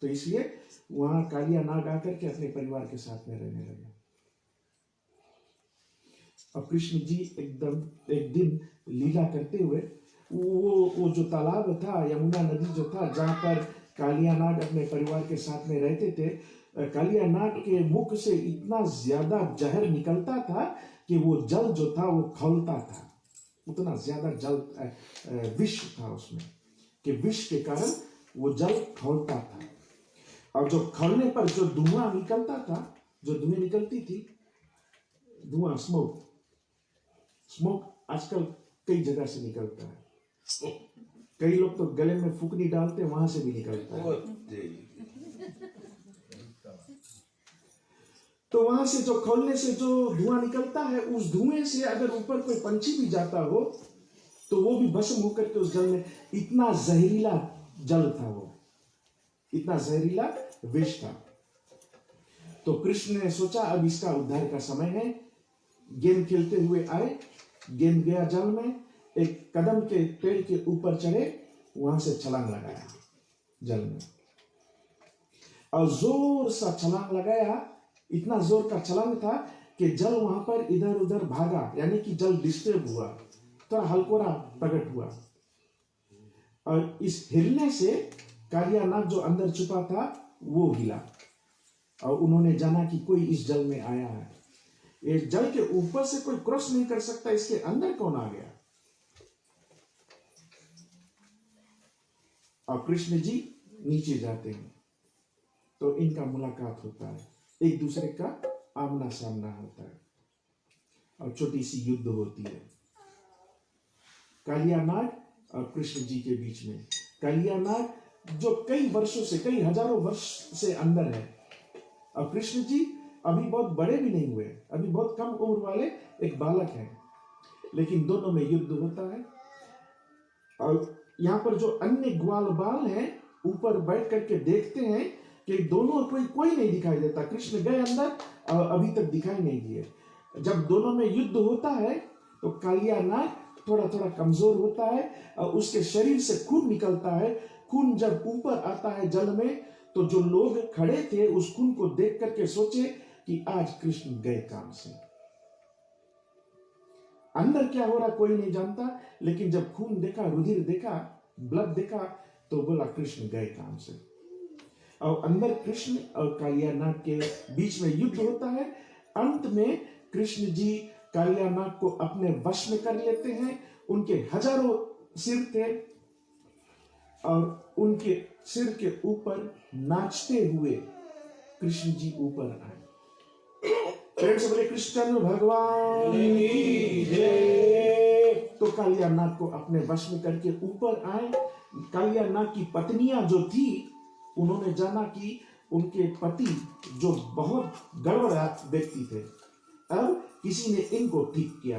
तो इसलिए वहां कालिया नाग आकर के अपने परिवार के साथ में रहने लगे। अब कृष्ण जी एकदम एक दिन लीला करते हुए, वो जो तालाब था, यमुना नदी जो था, जहां पर कालिया नाग अपने परिवार के साथ में रहते थे, कालिया नाग के मुख से इतना ज्यादा जहर निकलता था कि वो जल जो था वो खौलता था। उतना ज्यादा जल विष था उसमें कि विष के कारण वो जल खौलता था। और जो खौलने पर जो धुआं निकलता था, जो धुएं निकलती थी, धुआं, स्मोक आजकल कई जगह से निकलता है। कई लोग तो गले में फूकनी डालते, वहां से भी निकलता है। तो वहां से जो खोलने से जो धुआं निकलता है, उस धुएं से अगर ऊपर कोई पंछी भी जाता हो तो वो भी भस्म होकर के उस जल में, इतना जहरीला जल था वो, इतना जहरीला विष था। तो कृष्ण ने सोचा अब इसका उद्धार का समय है। गेंद खेलते हुए आए, गेंद गया जल में, एक कदम के पेड़ के ऊपर चढ़े, वहां से छलांग लगाया जल में और जोर सा छलांग लगाया। इतना जोर का छलांग था कि जल वहां पर इधर उधर भागा, यानी कि जल डिस्टर्ब हुआ, थोड़ा हल्कोरा प्रकट हुआ। और इस हिलने से कालिया नाग जो अंदर छुपा था वो हिला और उन्होंने जाना कि कोई इस जल में आया है। ये जल के ऊपर से कोई क्रॉस नहीं कर सकता, इसके अंदर कौन आ गया? और कृष्ण जी नीचे जाते हैं तो इनका मुलाकात होता है, एक दूसरे का आमना सामना होता है और छोटी सी युद्ध होती है कालिया नाग और कृष्ण जी के बीच में। कालिया नाग जो कई वर्षों से, कई हजारों वर्ष से अंदर है और कृष्ण जी अभी बहुत बड़े भी नहीं हुए, अभी बहुत कम उम्र वाले एक बालक हैं, लेकिन दोनों में युद्ध होता है। और यहाँ पर जो अन्य ग्वाल बाल हैं ऊपर बैठ करके देखते हैं कि दोनों कोई नहीं दिखाई देता। कृष्ण गए अंदर और अभी तक दिखाई नहीं दिए। जब दोनों में युद्ध होता है तो कालिया नाग थोड़ा थोड़ा कमजोर होता है और उसके शरीर से खून निकलता है। खून जब ऊपर आता है जल में तो जो लोग खड़े थे उस खून को देख करके सोचे कि आज कृष्ण गए काम से। अंदर क्या हो रहा कोई नहीं जानता, लेकिन जब खून देखा, रुधिर देखा, ब्लड देखा तो बोला कृष्ण गए काम से। और अंदर कृष्ण और कालिया नाग के बीच में युद्ध होता है। अंत में कृष्ण जी कालिया नाग को अपने वश में कर लेते हैं। उनके हजारों सिर थे और उनके सिर के ऊपर नाचते हुए कृष्ण जी ऊपर आए। प्रेम से बोले कृष्ण भगवान की जय। तो कालिया नाग को अपने वश में करके ऊपर आए। कालिया नाग की पत्नियां जो थी उन्होंने जाना कि उनके पति जो बहुत गड़बड़ा व्यक्ति थे, अब किसी ने इनको ठीक किया,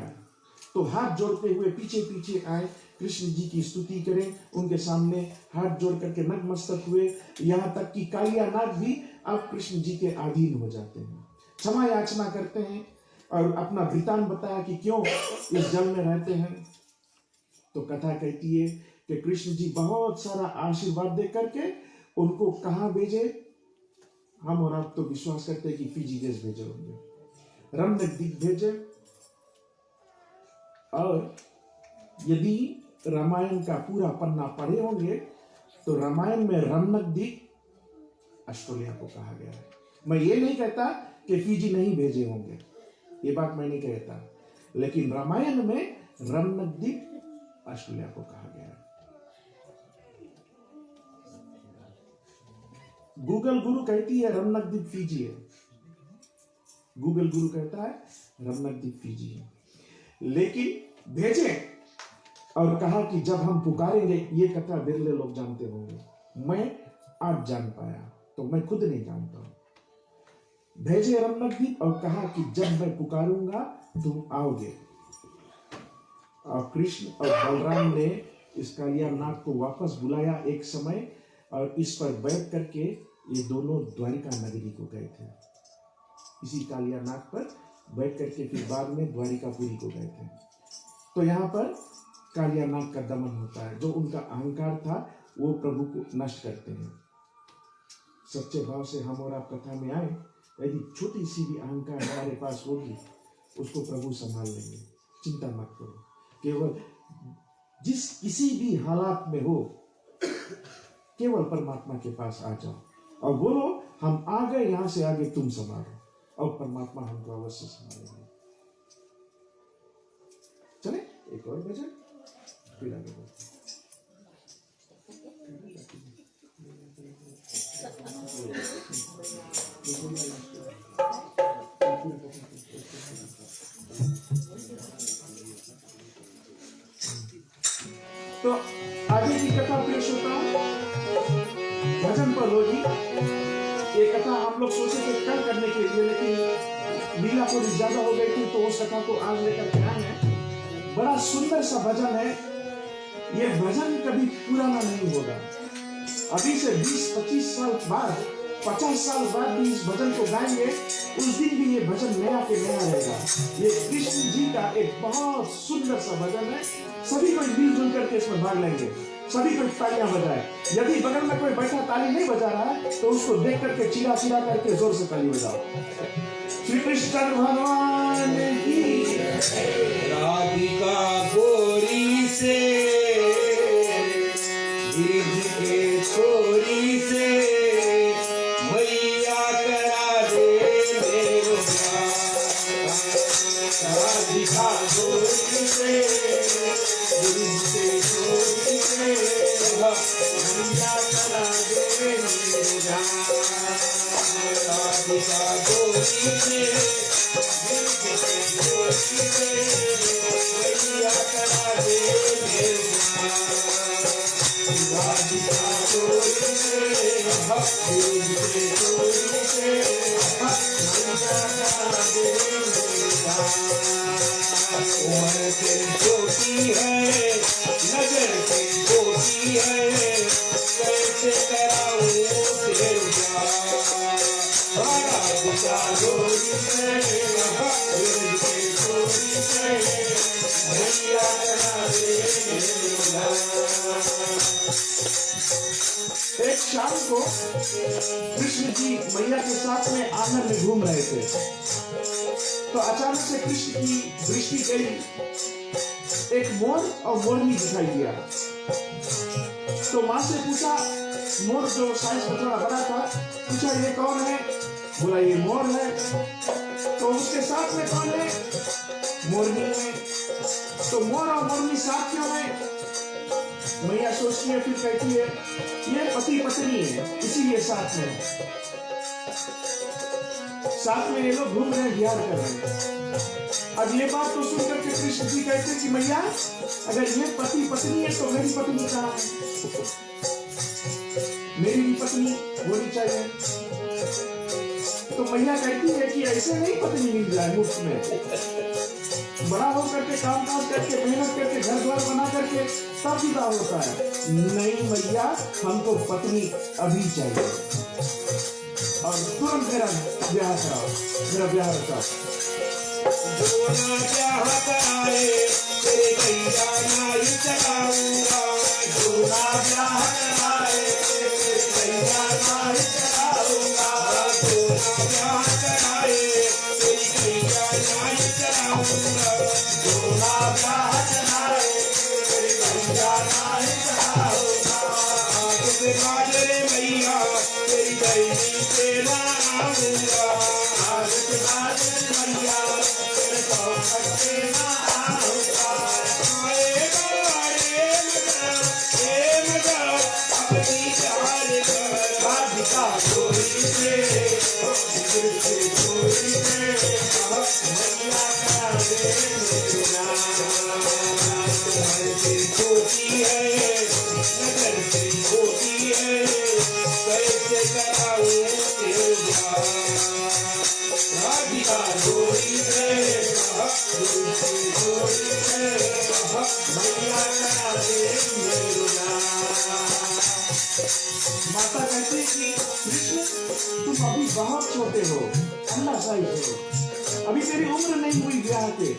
तो हाथ जोड़ते हुए पीछे पीछे आए, कृष्ण जी की स्तुति करें, उनके सामने हाथ जोड़ करके नतमस्तक हुए। यहाँ तक कि कालिया नाग भी अब कृष्ण जी के अधीन हो जाते हैं, क्षमा याचना करते हैं और अपना वृतांत बताया कि क्यों इस जल में रहते हैं। तो कथा कहती है कि कृष्ण जी बहुत सारा आशीर्वाद दे करके उनको कहाँ भेजे। हम और आप तो विश्वास करते हैं कि फिजी देश भेजे होंगे, रमनगदीप भेजे। और यदि रामायण का पूरा पन्ना पढ़े होंगे तो रामायण में रमनगदीप ऑस्ट्रेलिया को कहा गया है। मैं ये नहीं कहता कि फिजी नहीं भेजे होंगे, ये बात मैं नहीं कहता, लेकिन रामायण में रमनगदीप ऑस्ट्रेलिया को कहा गया है। गूगल गुरु कहती है रमनगदीप फिजी है, गूगल गुरु कहता है रमनगदीप फिजी है, लेकिन भेजे और कहा कि जब हम पुकारेंगे, ये कथा बिरले लोग जानते होंगे, मैं आज जान पाया तो मैं खुद नहीं जानता। भेजे रमनगदीप और कहा कि जब मैं पुकारूंगा तुम आओगे। और कृष्ण और बलराम ने इस कालिया नाग को वापस बुलाया एक समय, और इस पर बैठ करके ये दोनों द्वारिका नगरी को गए थे। इसी कालिया नाग पर बैठ करके फिर बाद में द्वारिकापुरी को गए थे। तो यहाँ पर कालिया नाग का दमन होता है। जो उनका अहंकार था वो प्रभु को नष्ट करते हैं। सच्चे भाव से हम और आप कथा में आए, यदि छोटी सी भी अहंकार हमारे पास होगी उसको प्रभु संभाल लेंगे, चिंता मत करो। केवल जिस किसी भी हालात में हो केवल परमात्मा के पास आ जाओ और बोलो हम आ गए, यहां से आगे तुम संभालो, और परमात्मा हमको अवश्य संभालेंगे। चले एक और भजन फिर आगे बढ़ते। तो आगे की कथा पेश होता है भजन पर होगी। ये कथा हम लोग सोचे थे कल करने के लिए, लेकिन लीला थोड़ी ज्यादा हो गई थी तो उस कथा को आज लेकर के आए हैं। बड़ा सुंदर सा भजन है। ये भजन कभी पुराना नहीं होगा। अभी से 20-25 साल बाद, 50 साल बाद भी इस भजन को गाएंगे, उस दिन भी ये भजन नया के नया रहेगा। ये कृष्ण जी का एक बहुत सुंदर सा भजन है। सभी कोई मिलजुल करके इसमें भाग लेंगे, सभी कोई तालियां बजाए। यदि बगल में कोई बैठा ताली नहीं बजा रहा है तो उसको देख करके चिल्ला चिल्ला करके जोर से ताली बजाओ। श्री कृष्ण भगवान की राधिका गोरी से गिरज के छोरी से मैया करा दे मेरे राधिका गोरी से गिरज के छोरी से मैया करा दे मेरे राधिका गोरी से गिरज के छोरी से मैया करा दे मेरे राधिका गोरी से गिरज के छोरी से तेरू प्यार राधिका गोरी से ब्रज के गोरी से मैया करा दे मेरा। एक शाम को कृष्ण जी मैया के साथ में आंगन में घूम रहे थे, तो अचानक से कृष्ण की दृष्टि गई, एक मोर और मोरनी दिखाई दिया। तो माँ से पूछा, मोर जो साइज में थोड़ा बड़ा था, पूछा ये कौन है? बोला ये मोर है। तो उसके साथ में कौन है? मोरनी है। तो मोर और मोरनी साथ क्यों है? मैया सोचती है, फिर कहती है ये पति पत्नी है, इसीलिए साथ में है। साथ में ये लोग घूम रहे हैं, विहार कर रहे हैं। अब ये बात तो सुनकर के कृष्ण जी कहते हैं कि मैया अगर ये पति पत्नी है तो मेरी पत्नी कहाँ है? मेरी भी पत्नी होनी चाहिए। तो मैया कहती है कि ऐसे नहीं पत्नी मिल जाए मुफ्त में, बड़ा होकर के काम काज करके मेहनत करके घर द्वार बना करके तब विदा होता है। नहीं मैया, हमको पत्नी अभी चाहिए और तुरंत मेरा ब्याह कराओ, मेरा ब्याह रचाओ। जो ना ब्याह कराए तेरे गैया नाई चलाऊंगा, जो ना ब्याह कराए तेरे गैया नाई चलाऊंगा, जो ना ब्याह कराए तेरी गैया नाई चलाऊंगा, जो ना ब्याह कराए तेरी गैया नाई चलाऊंगा। किस बात रे मैया तेरी गैया पे लाऊंगा, आज के बाद मैया तेरे चौखट पे लाऊंगा। आएगा रे मजा अपनी चाल कर राधिका गोरी से ब्रज के गोरी से मैया करा दे मेरा। नगर से छोटी है, नगर से छोटी है, कैसे कराऊं तेरे प्यार राधिका गोरी से ब्रज के गोरी से मैया करा दे मेरा। माता कहती है कि कृष्ण तुम अभी बहुत छोटे हो, अन्ना साइज हो, अभी तेरी उम्र नहीं हुई ब्याह के,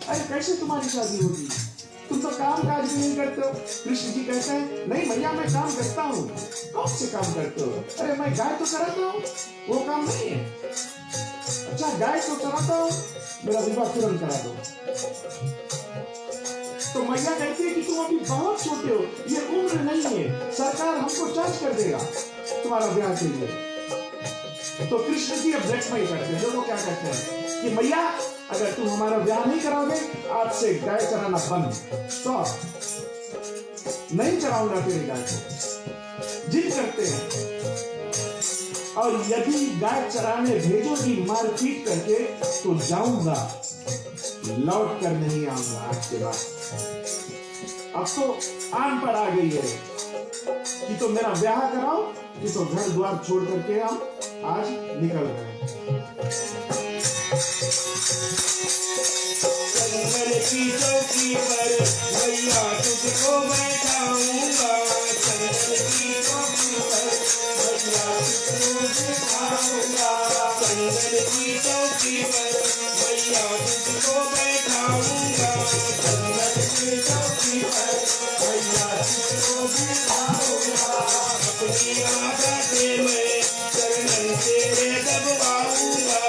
अरे कैसे तुम्हारी शादी होगी? तुम तो काम काज भी नहीं करते हो। कृष्ण जी कहते हैं नहीं मैया मैं काम करता हूँ। कौन से काम करते हो? अरे मैं गाय तो चराता हूँ, वो काम नहीं है। अच्छा गाय तो चराता हूँ, मेरा विवाह तुरंत करा दो। तो मैया कहती है कि तुम अभी बहुत छोटे हो, ये उम्र नहीं है, सरकार हमको चार्ज कर देगा तुम्हारा ब्याह के लिए। तो कृष्ण जी अब ब्लैकमेल करते हैं, लोगों क्या कहते हैं कि मैया अगर तुम हमारा ब्याह नहीं कराओगे आज से गाय चराना बंद, तो नहीं चराऊंगा तेरी गाय को। जिद करते हैं, और यदि गाय चराने भेजोगी मारपीट करके तो जाऊंगा, लौट कर नहीं आऊंगा आज के बाद। अब तो आन पर आ गई है कि तो मेरा ब्याह कराओ, कि तो घर द्वार छोड़ करके हम आज निकल गए। चंदन की चौकी पर मैया तुझको बैठाऊंगा, चंदन की चौकी पर मैया तुझको बैठाऊंगा, चंदन की चौकी पर मैया तुझको बैठाऊंगा, चंदन की चौकी पर मैया तुझको बैठाऊंगा। अपनी राधा से मैं चरणन तेरे दबवाऊंगा,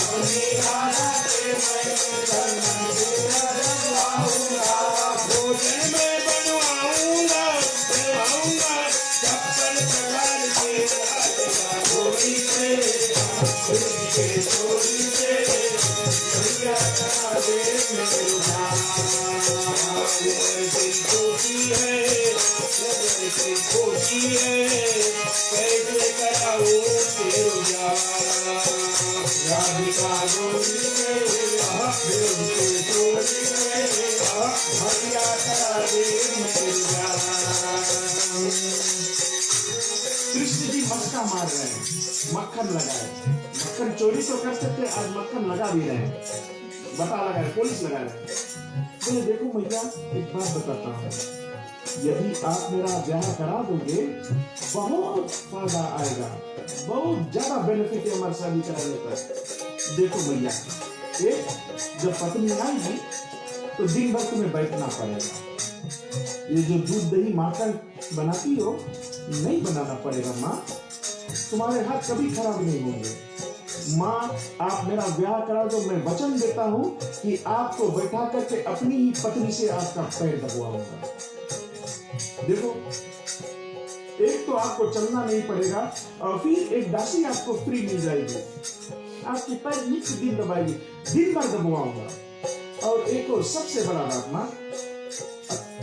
अपनी राधा से मैं चरणन तेरे दबवाऊंगा। भोजन में बनवाऊंगा बनवाऊंगा छप्पन प्रकार के राधिका गोरी से ब्रज के गोरी से मैया करा दे मेरा। नगर से छोटी है, नगर से छोटी है, कैसे कराऊं तेरे प्यार राधिका गोरी से ब्रज के गोरी से मैया करा दे मेरा। कृष्ण जी मस्का मार रहे हैं, मक्खन लगाए, मक्खन चोरी तो कर सकते, आज मक्खन लगा भी रहे हैं, बता लगा रहे, पुलिस लगा रहे। बोले देखो मैया एक बात बताता हूँ, यदि आप मेरा ब्याह करा दोगे बहुत फायदा आएगा, बहुत ज्यादा बेनिफिट है हमारी शादी कराने पर। देखो भैया, एक जब पत्नी आएगी तो दिन भर तुम्हें बैठना पड़ेगा। ये जो दूध दही माखन बनाती हो नहीं बनाना पड़ेगा माँ, तुम्हारे हाथ कभी खराब नहीं होंगे। माँ, आप मेरा ब्याह करा दो, मैं वचन देता हूँ कि आपको बैठा करके अपनी ही पत्नी से आपका पैर दबवाऊंगा। देखो, एक तो आपको चलना नहीं पड़ेगा और फिर एक दासी आपको फ्री मिल जाएगी, आपके पैर नित्य दिन दबाएगी, दिन भर दबवाऊंगा। और एक और सबसे बड़ा बात माँ,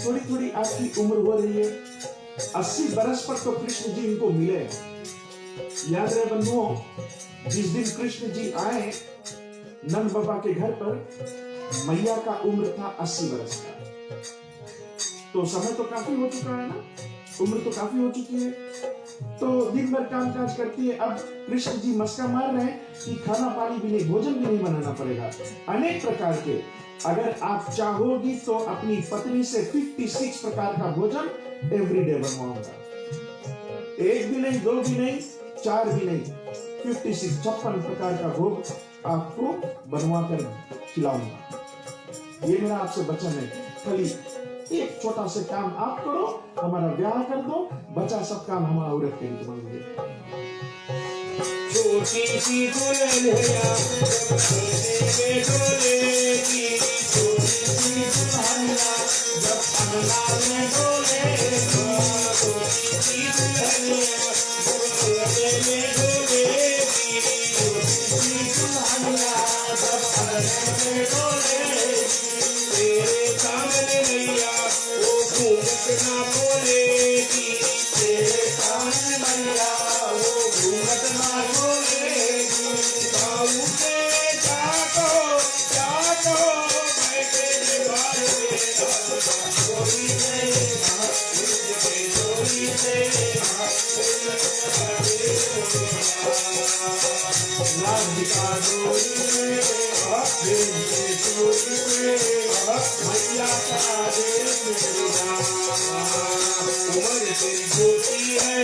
थोड़ी थोड़ी आपकी उम्र हो रही है, 80 बरस पर तो कृष्ण जी इनको मिले। याद रहे बंधुओं, जिस दिन कृष्ण जी आए नंद बाबा के घर पर, मैया का उम्र था 80 बरस का। तो समय तो काफी हो चुका है ना, उम्र तो काफी हो चुकी है। तो दिन भर काम काज करती है। अब कृष्ण जी मस्का मार रहे हैं कि खाना पानी भी नहीं, भोजन भी नहीं बनाना पड़ेगा। अनेक प्रकार के, अगर आप चाहोगी तो अपनी पत्नी से 56 प्रकार का भोजन एवरीडे बनवाऊंगा। एक भी नहीं, दो भी नहीं, 4 भी नहीं, 56 प्रकार का भोग आपको बनवा कर खिलाऊंगा। ये मेरा आपसे वचन है। खाली एक छोटा सा काम आप करो, हमारा ब्याह कर दो, बचा सब काम हम औरत के लिए मांगेंगे। छोटी सी दुल्हनिया में डोलेगी, छोटी सी दुल्हनिया जब अंगना में डोलेगी, छोटी सी दुल्हनिया जब में डोलेगी, छोटी सी दुल्हनिया जब अंगना में डोलेगी, तेरे सामने मैया वो घूंघट ना बोलेगी, तेरे सामने मैया वो घूंघट ना बोलेगी। बाबू के जाको जाको बैठे दीवार में, चोरी से चोरी से राधिका डोरी में, चोरी में मैया का दे मेरा। उम्र तेरी छोटी है,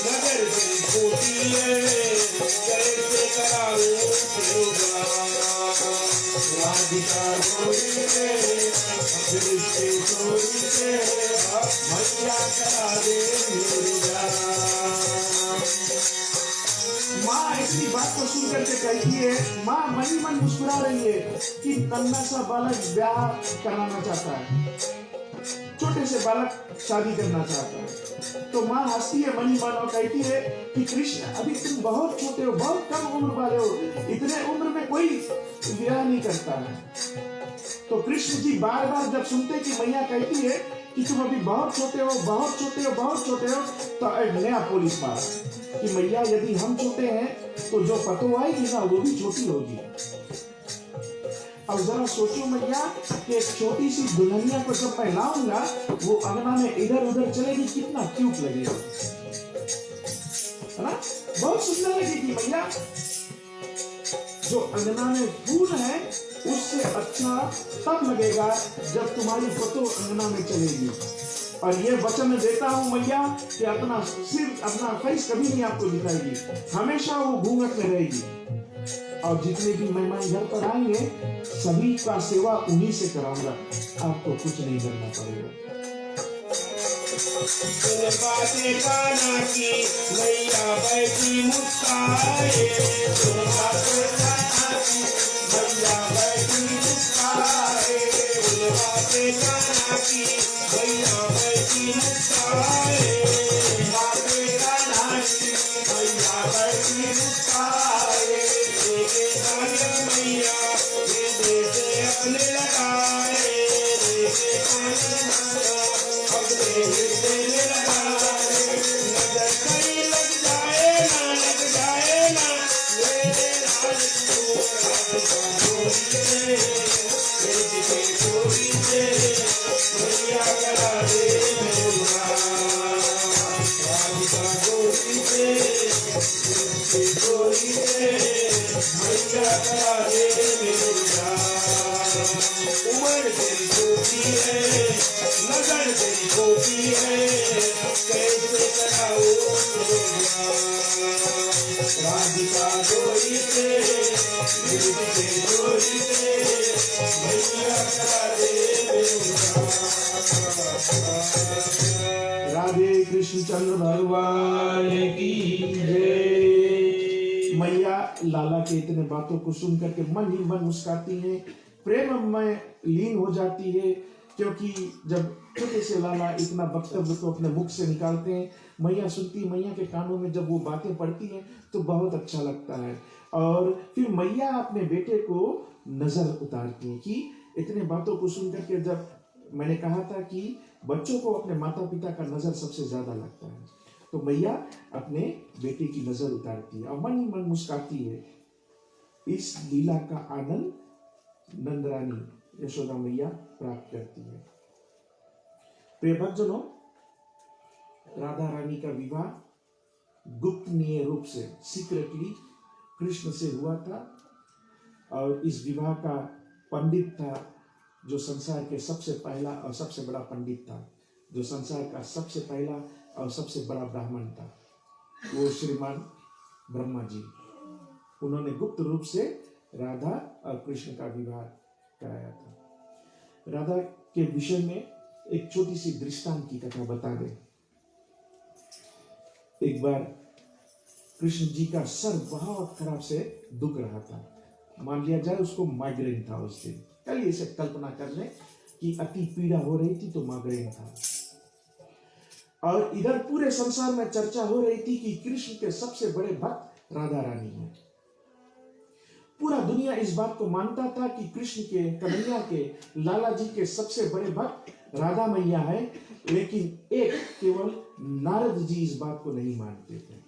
नजर तेरी छोटी है, कैसे कराऊं तेरा। राधिका डोरी में, चोरी से मैया का दे मेरा। माँ इतनी बात को सुन करके कहती है, माँ मन ही मन मुस्कुरा रही है कि नन्हा सा बालक ब्याह कराना चाहता है, छोटे से बालक शादी करना चाहता है। तो माँ हंसती है मन ही मन और कहती है कि कृष्ण, अभी तुम बहुत छोटे हो, बहुत कम उम्र वाले हो, इतने उम्र में कोई ब्याह नहीं करता है। तो कृष्ण जी बार बार जब सुनते कि मैया कहती है कि तुम अभी बहुत छोटे हो, बहुत छोटे हो, बहुत छोटे हो, तो एक नया पुलिस मारा कि मैया यदि हम छोटे हैं तो जो पतो आएगी ना वो भी छोटी होगी। अब जरा सोचो मैया कि एक छोटी सी दुल्हनिया को जब मैं लाऊंगा, वो अंगना में इधर उधर चलेगी, कितना क्यूट लगेगा, है ना? बहुत सुंदर लगेगी मैया। जो अंगना में फूल है उससे अच्छा तब लगेगा जब तुम्हारी पतो अंगना में चलेगी। और ये वचन देता हूँ मैया कि अपना सिर, अपना फेस कभी नहीं आपको दिखाएगी, हमेशा वो घूंघट में रहेगी। और जितने भी मेहमान घर पर आएंगे सभी का सेवा उन्हीं से कराऊंगा, आपको कुछ नहीं करना पड़ेगा। बातें काना की मैया बैठी मुस्काए, बातें काना की मैया बैठी मुस्काए, बातें काना की मैया बैठी मुस्काए, बातें काना की मैया बैठी मुस्काए। देखे कान्या मैया ये देखे अपने लगाए, देखे कान्या मैया अपने हृदय में लगाए। नजर कहीं लग जाए ना, लग जाए ना मेरे लाल चोरी से मैया करा दे मेरा। राधिका डोरी से मैया करा दे मेरा। उम्र तेरी छोटी है, नजर तेरी गोपी है कैसे कराओ राधिका डोरी से गिरती के डोरी से मैया करा दे राधे कृष्ण चंद्र भगवान की जय। मैया लाला के इतने बातों को सुन करके मन ही मन मुस्काती हैं, प्रेम में लीन हो जाती है, क्योंकि जब छोटे से लाला इतना वक्तव्य को अपने मुख से निकालते हैं, मैया सुनती, मैया के कानों में जब वो बातें पड़ती हैं तो बहुत अच्छा लगता है। और फिर मैया अपने बेटे को नजर उतारती हैं कि इतने बातों को सुन करके, जब मैंने कहा था कि बच्चों को अपने माता पिता का नजर सबसे ज्यादा लगता है, तो मैया अपने बेटे की नजर उतारती है और मन ही मन मुस्काती है। इस लीला का आनंद नंदरानी यशोदा मैया प्राप्त करती है। प्रिय भक्तजनों, राधा रानी का विवाह गुप्तनीय रूप से सीक्रेटली कृष्ण से हुआ था, और इस विवाह का पंडित था जो संसार के सबसे पहला और सबसे बड़ा पंडित था, जो संसार का सबसे पहला और सबसे बड़ा ब्राह्मण था, वो श्रीमान ब्रह्मा जी। उन्होंने गुप्त रूप से राधा और कृष्ण का विवाह कराया था। राधा के विषय में एक छोटी सी दृष्टांत की कथा बता दें। एक बार कृष्ण जी का सर बहुत खराब से दुख रहा था, मान लिया जाए उसको माइग्रेन था उस दिन। चलिए इसे कल्पना कर लें कि अति पीड़ा हो रही थी तो माइग्रेन था। और इधर पूरे संसार में चर्चा हो रही थी कि कृष्ण के सबसे बड़े भक्त राधा रानी है। पूरा दुनिया इस बात को मानता था कि कृष्ण के, कन्हैया के, लाला जी के सबसे बड़े भक्त राधा मैया है, लेकिन एक केवल नारद जी इस बात को नहीं मानते थे।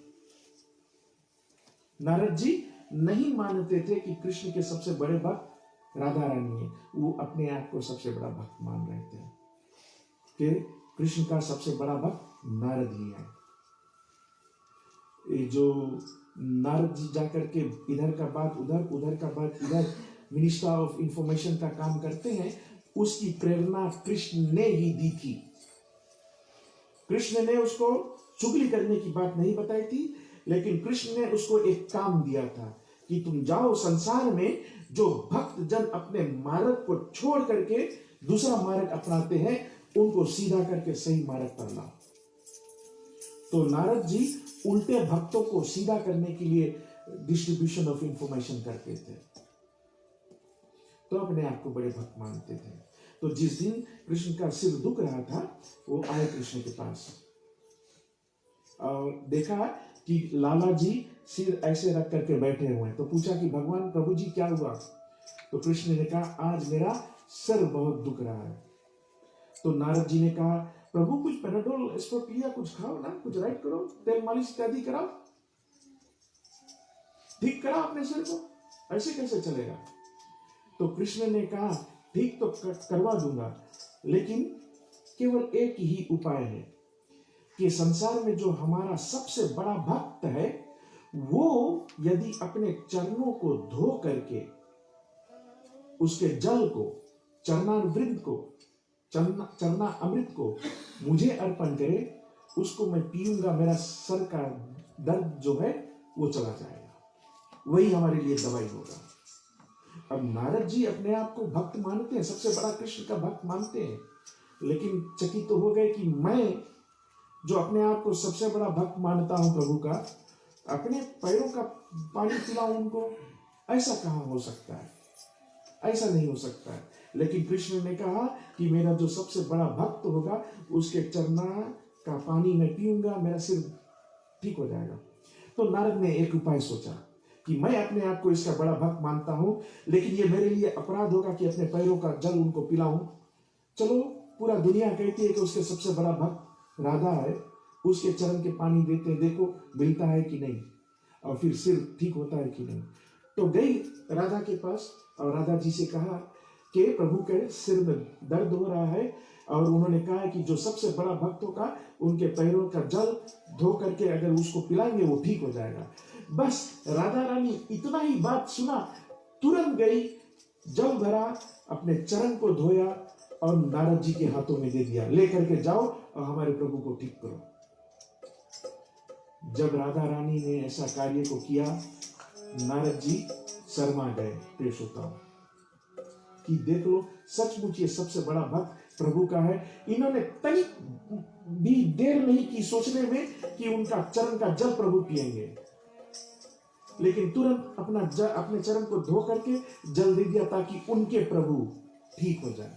नारद जी नहीं मानते थे कि कृष्ण के सबसे बड़े भक्त राधा रानी है। वो अपने आप को सबसे बड़ा भक्त मान रहे थे कि कृष्ण का सबसे बड़ा भक्त नारद ही है। ये जो नारद जी जाकर के इधर का बात उधर, उधर का बात इधर, मिनिस्टर ऑफ इंफॉर्मेशन का काम करते हैं, उसकी प्रेरणा कृष्ण ने ही दी थी। कृष्ण ने उसको चुगली करने की बात नहीं बताई थी, लेकिन कृष्ण ने उसको एक काम दिया था कि तुम जाओ संसार में जो भक्त जन अपने मार्ग को छोड़ करके दूसरा मार्ग अपनाते हैं, उनको सीधा करके सही मार्ग पर लाओ। तो नारद जी उल्टे भक्तों को सीधा करने के लिए डिस्ट्रीब्यूशन ऑफ इंफॉर्मेशन करते थे, तो अपने आप को बड़े भक्त मानते थे। तो जिस दिन कृष्ण का सिर दुख रहा था, वो आए कृष्ण के पास और देखा कि लाला जी सिर ऐसे रख करके बैठे हुए हैं। तो पूछा कि भगवान प्रभु जी क्या हुआ? तो कृष्ण ने कहा, आज मेरा सर बहुत दुख रहा है। तो नारद जी ने कहा, प्रभु कुछ पेनाडोल एस्पोर्टिया कुछ खाओ ना, कुछ राइट करो, तेल मालिश इत्यादि कराओ, ठीक कराओ अपने सिर को, ऐसे कैसे चलेगा? तो कृष्ण ने कहा, ठीक तो करवा दूंगा, लेकिन केवल एक ही उपाय है कि संसार में जो हमारा सबसे बड़ा भक्त है, वो यदि अपने चरणों को धो करके उसके जल को, चरणामृत को, चरना अमृत को मुझे अर्पण करे, उसको मैं पीऊंगा, मेरा सर का दर्द जो है वो चला जाएगा, वही हमारे लिए दवाई होगा। अब नारद जी अपने आप को भक्त मानते हैं, सबसे बड़ा कृष्ण का भक्त मानते हैं, लेकिन चकित तो हो गए कि मैं जो अपने आप को सबसे बड़ा भक्त मानता हूं प्रभु का, अपने पैरों का पानी पिलाऊं उनको, ऐसा कहां हो सकता है? ऐसा नहीं हो सकता है। लेकिन कृष्ण ने कहा कि मेरा जो सबसे बड़ा भक्त होगा, उसके चरना का पानी मैं पीऊंगा, मेरा सिर ठीक हो जाएगा। तो नारद ने एक उपाय सोचा कि मैं अपने आप को इसका बड़ा भक्त मानता हूं, लेकिन ये मेरे लिए अपराध होगा कि अपने पैरों का जल उनको पिलाऊं। चलो, पूरा दुनिया कहती है कि उसके सबसे बड़ा भक्त राधा है, उसके चरण के पानी देते हैं, देखो मिलता है कि नहीं, और फिर सिर ठीक होता है कि नहीं। तो गई राधा के पास और राधा जी से कहा कि प्रभु के सिर में दर्द हो रहा है, और उन्होंने कहा कि जो सबसे बड़ा भक्त होगा, उनके पैरों का जल धो करके अगर उसको पिलाएंगे वो ठीक हो जाएगा। बस राधा रानी इतना ही बात सुना, तुरंत गई, जल भरा, अपने चरण को धोया और नारद जी के हाथों में दे दिया, लेकर के जाओ और हमारे प्रभु को ठीक करो। जब राधा रानी ने ऐसा कार्य को किया, नारद जी शर्मा गए। पेश होता हूं कि देख लो, सचमुच ये सबसे बड़ा भक्त प्रभु का है। इन्होंने तनिक भी देर नहीं की सोचने में कि उनका चरण का जल प्रभु पिएंगे, लेकिन तुरंत अपने चरण को धो करके जल दे दिया ताकि उनके प्रभु ठीक हो जाए।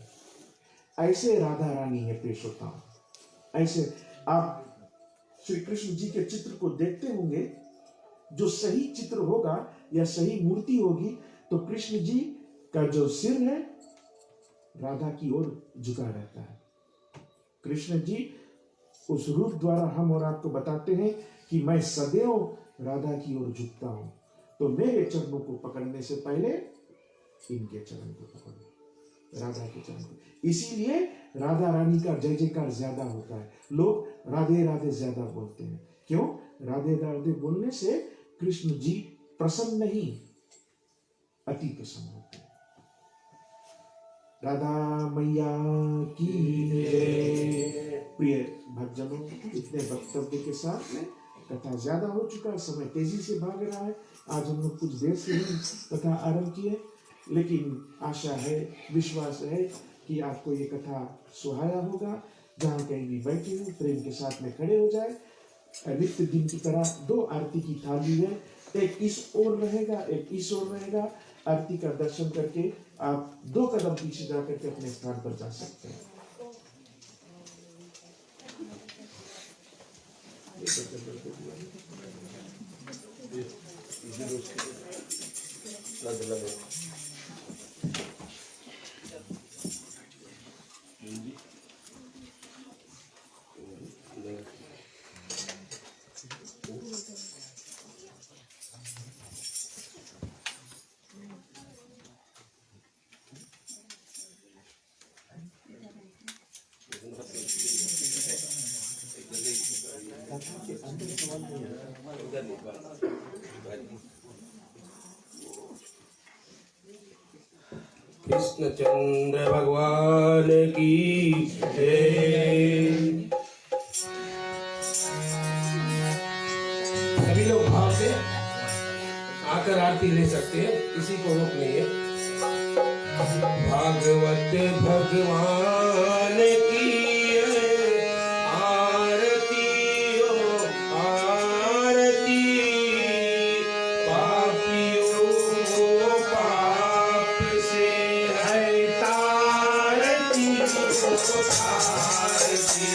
ऐसे राधा रानी है। पेश होता हूं। ऐसे आप श्री कृष्ण जी के चित्र को देखते होंगे, जो सही चित्र होगा या सही मूर्ति होगी तो कृष्ण जी का जो सिर है राधा की ओर झुका रहता है। कृष्ण जी उस रूप द्वारा हम और आपको बताते हैं कि मैं सदैव राधा की ओर झुकता हूं, तो मेरे चरणों को पकड़ने से पहले इनके चरण को पकड़ो, राधा के चरण को। इसीलिए राधा रानी का जय जयकार ज्यादा होता है। लोग राधे राधे ज्यादा बोलते हैं। क्यों? राधे राधे बोलने से कृष्ण जी प्रसन्न नहीं, अति प्रसन्न होते हैं। राधा मैया की जय। प्रिय भक्तजनों, इतने वक्तव्य के साथ में कथा ज्यादा हो चुका है, समय तेजी से भाग रहा है। आज हम लोग कुछ देर से ही कथा आरंभ किए, लेकिन आशा है, विश्वास है कि आपको ये कथा सुहाया होगा। जहाँ कहीं भी बैठे हो, प्रेम के साथ में खड़े हो जाए। नित्य दिन की तरह 2 आरती की थाली है, एक इस ओर रहेगा, एक इस ओर रहेगा। आरती का दर्शन करके आप 2 कदम पीछे जाकर के अपने स्थान पर जा सकते हैं। कृष्णचंद्र भगवान की जय। सभी लोग भाव से आकर आरती ले सकते हैं, किसी को रोक नहीं है। भागवत भगवान की आरती ओ आरती, पापियों पाप से है तारती ओ तारती।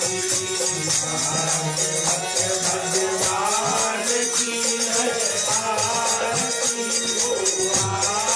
भगवान की है आरती ओ आरती,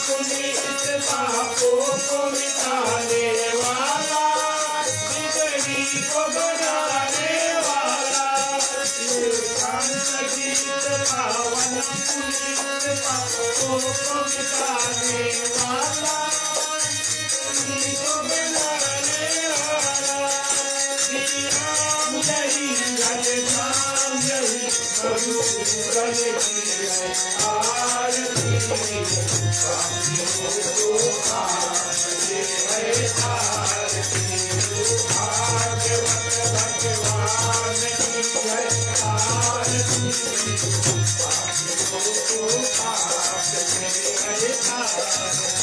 पुनीत पापों को मिटाने वाला, बिगड़ी को बनाने वाला, ये शांत गीत पावन पुनीत पापों को मिटाने वाला, बिगड़ी को बनाने वाला, श्री राम जय जय राम जय मधुसूदन की जय आरती, पापियों को आरती है आरती, भाग्यवत भगवान की जय आरती, पापियों को आरती है आरती।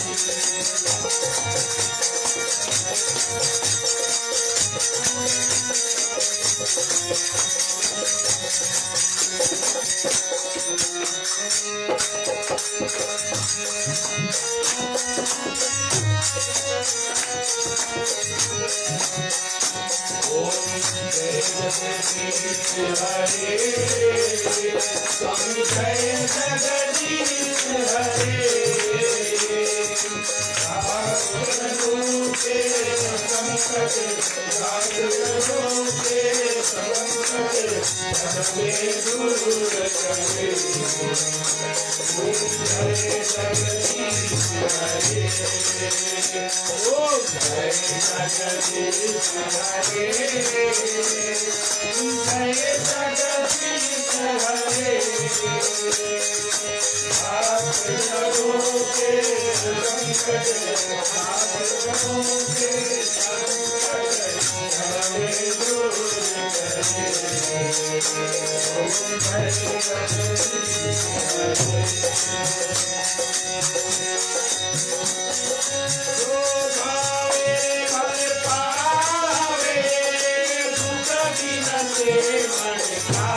हरे स्वामी जय जगदीश हरे, साधुओं के संकट साधुओं के संकट सबके दूर करे, जय जगदीश हरे, ओ जय जगदीश हरे, जय जगदीश हरे, साधुओं के संकट साधुओं के संकट हमें दूर करे, ओम जय जगदीश हरे। जो भावे भल पावे, दुख दिन से मन का,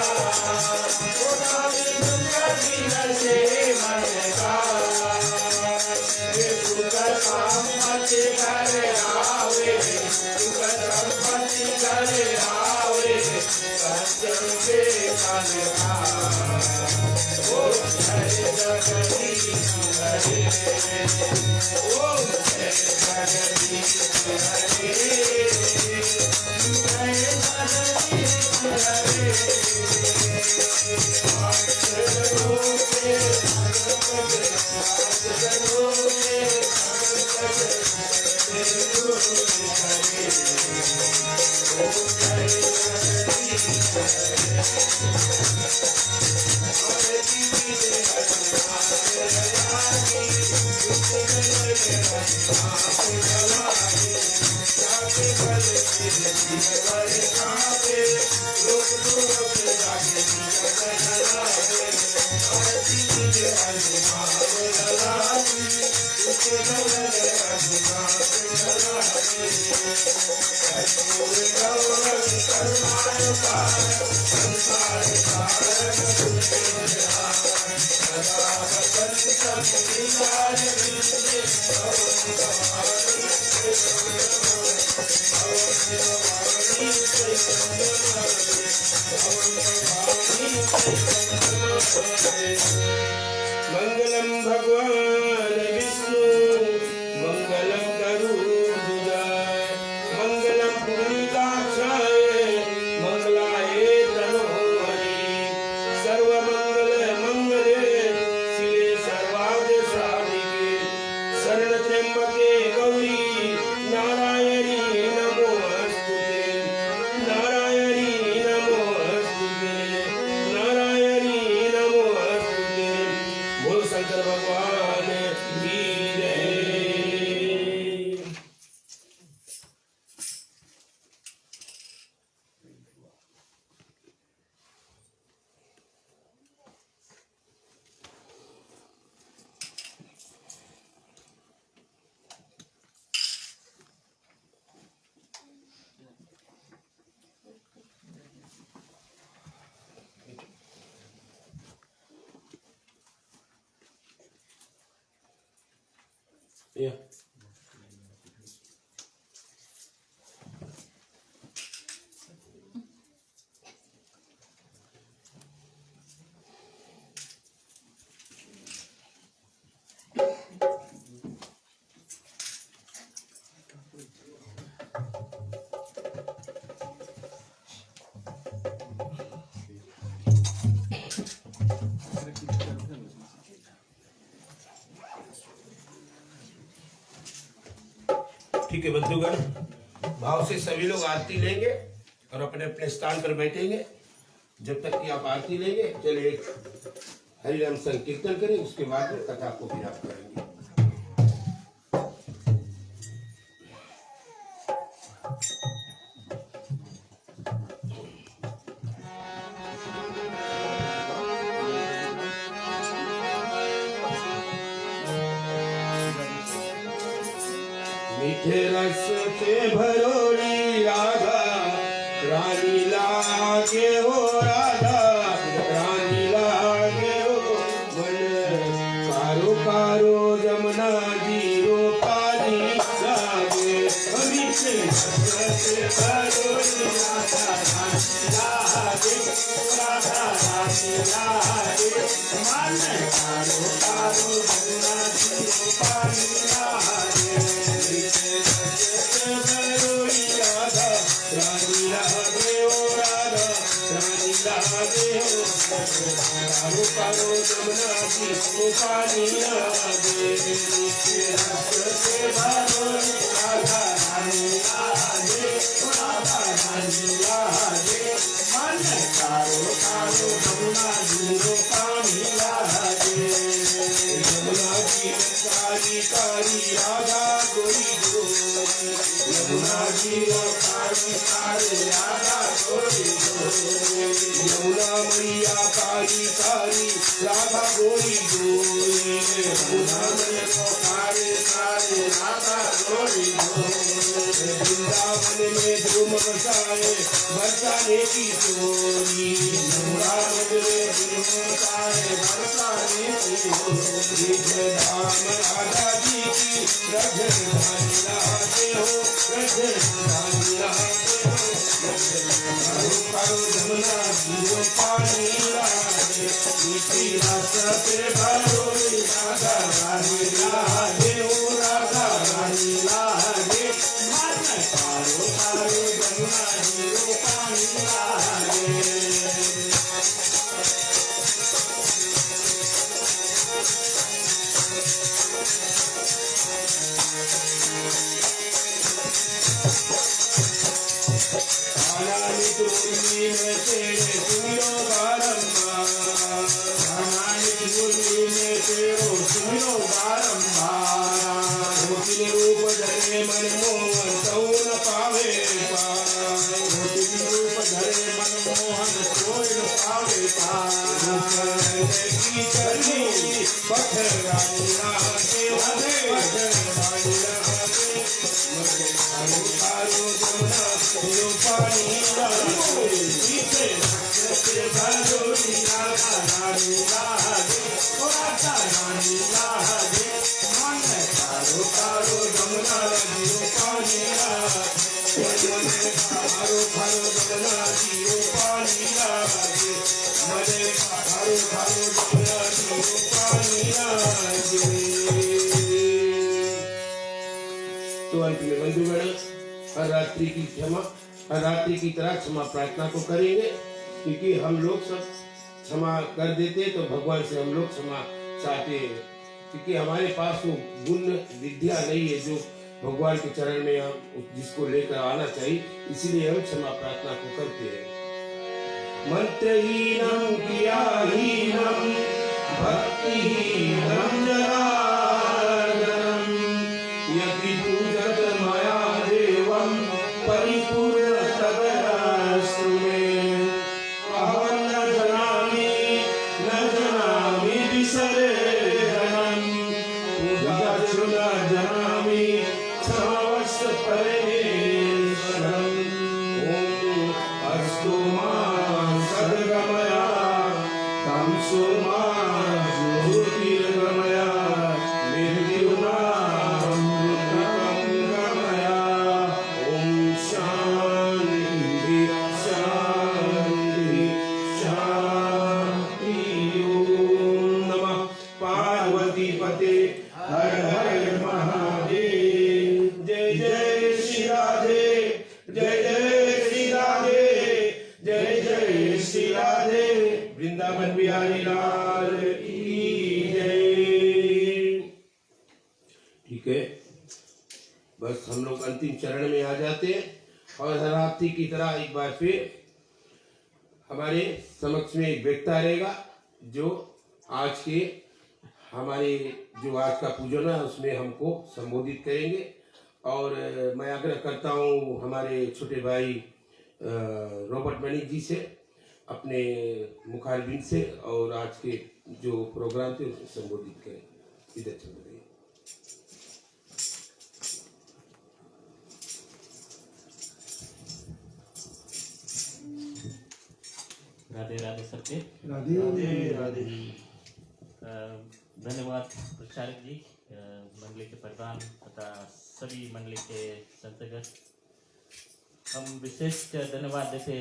जो भावे दुख दिन से मन का, ये दुख संपत्ति घर आवे, दुख संपत्ति घर आवे, सज्जन के मन का, ओ जय जगदीश हरे, ओ जय जगदीश हरे, जय जगदीश हरे, साधुओं के संकट साधुओं के संकट सबके दूर करे, ओ जय जगदीश हरे। आरती कीजिए हनुमान मंगलम भगवान विष्णु मंगलम गरुड़ध्वजाय मंगलम पुंडरीकाक्षाय मंगलाय तनोहरि सर्वमंगल मंगले शिवे सर्वार्थ साधिके शरण त्र्यंबके गौरी नारायणी नमोस्तुते नारायणी नमोस्तुते नारायणी नमोस्तुते बोल शंकर भगवान की जय। Yeah. ठीक है बंधुगण, भाव से सभी लोग आरती लेंगे और अपने अपने स्थान पर बैठेंगे। जब तक कि आप आरती लेंगे, चलिए एक हरिनाम संकीर्तन करें, उसके बाद में कथा को विराम करेंगे। मीठे रस के भरोड़ी राधा रानी लागे हो, राधा रानी लागे हो। मन कारो कारो जमुना जीरो पानी लागे। मीठे रस के भरोड़ी राधा रानी लागे, राधा रानी लागे। मन कारो कारो जमुना जीरो पानी लागे। कारो जमुना जी को पानी लागे। राधा रानी लागे, राधा रानी लागे। मन कारो कारो जमुना जी को पानी लागे। जमुना जी में कारी कारी राधा गोरी गोरी। यमुना जी में कारी कारी राधा गोरी गोरी। यमुना मैया कारी कारी राधा गोरी गोरी। यमुना मैया कारी कारी राधा गोरी गोरी। वृंदावन में धूम मचाए बरसाने की चोरी। वृंदावन में धूम मचाए बरसाने की चोरी। धाम राधा जी की राजधानी लागे हो, राजधानी लागे हो। कारो कारो जमुना जीरो पानी लागे। मीठी रस से भरोड़ी राधा रानी लागे हो, राधा रानी लागे। मन कारो कारो जमुना जीरो पानी लागे। मुरली में तेरे सुमिरो बारंबार। मुरली में तेरो सुमिरो बारंबार। मोतिन रूप धरे मनमोहन तौ न पावे पार। मोतिन रूप धरे मनमोहन तौ न पावे पार। की चली पथरानी लागे, पथरानी लागे। कारो कारो जमुना जीरो पानी लागे। मीठे रस के भरोड़ी राधा रानी लागे, राधा रानी लागे। मन कारो कारो जमुना जीरो पानी लागे। कारो कारो जमुना जीरो पानी लागे। मन कारो कारो जमुना जीरो पानी लागे। तो अंत में बंधुगण, हर रात्रि की क्षमा, हर रात्रि की तरह क्षमा प्रार्थना को करेंगे, क्योंकि हम लोग सब क्षमा कर देते तो भगवान से हम लोग क्षमा चाहते हैं। क्योंकि हमारे पास वो गुण विद्या नहीं है जो भगवान के चरण में हम जिसको लेकर आना चाहिए, इसीलिए हम क्षमा प्रार्थना को करते हैं। मंत्रहीनम क्रियाहीनम भक्तिहीनम जनार्दनम। यदि पूजत मया देवं परिपूर्ण तदस्तु मे। अहं न जानामि विसर्जनम्। पूजार्चु न जानामि क्षमस्व परमेश्वरम्। ॐ अस्तु मां सद्गमया तमसो मां ज्योतिर्गमया। हर हर महादेव। जय जय श्री राधे, जय जय श्री राधे, जय जय श्री राधे। वृंदावन बिहारी लाल की जय। ठीक है, बस हम हम लोग अंतिम चरण में आ जाते हैं और हर हफ्ते की तरह एक बार फिर हमारे समक्ष में एक वक्ता रहेगा जो आज के हमारे जो आज का पूजन है उसमें हमको संबोधित करेंगे। और मैं आग्रह करता हूँ हमारे छोटे भाई रॉबर्ट मणिक जी से अपने मुखारबिंद से और आज के जो प्रोग्राम थे उसमें संबोधित करें। इधर चल रही राधे राधे सबके। राधे राधे। धन्यवाद प्रचारक जी, मंडली के प्रधान तथा सभी मंडली के संतगण। हम विशेष धन्यवाद देते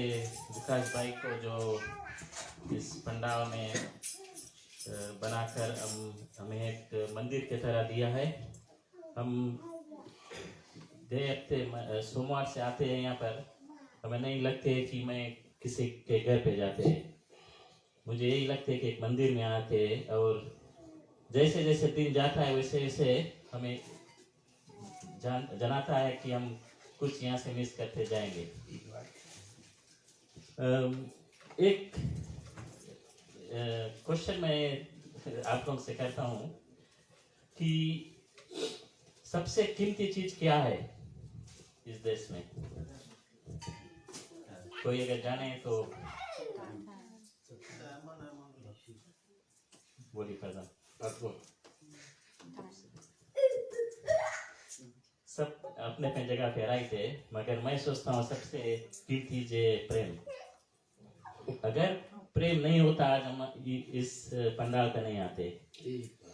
विकास भाई को जो इस पंडाल में बनाकर हमें एक मंदिर की तरह दिया है। हम सोमवार से आते हैं यहाँ पर, हमें नहीं लगते कि मैं किसी के घर पे जाते हैं, मुझे यही लगता है कि एक मंदिर में आते हैं और जैसे जैसे दिन जाता है वैसे वैसे हमें जनाता है कि हम कुछ यहाँ से मिस करते जाएंगे। एक क्वेश्चन मैं आप लोगों से करता हूँ कि सबसे कीमती चीज क्या है इस देश में? कोई अगर जाने तो बोलिए प्रधान। सब अपने अपने जगह पे राइट है, मगर मैं सोचता हूँ सबसे कीमती जे प्रेम। अगर प्रेम नहीं होता आज हम इस पंडाल पे नहीं आते।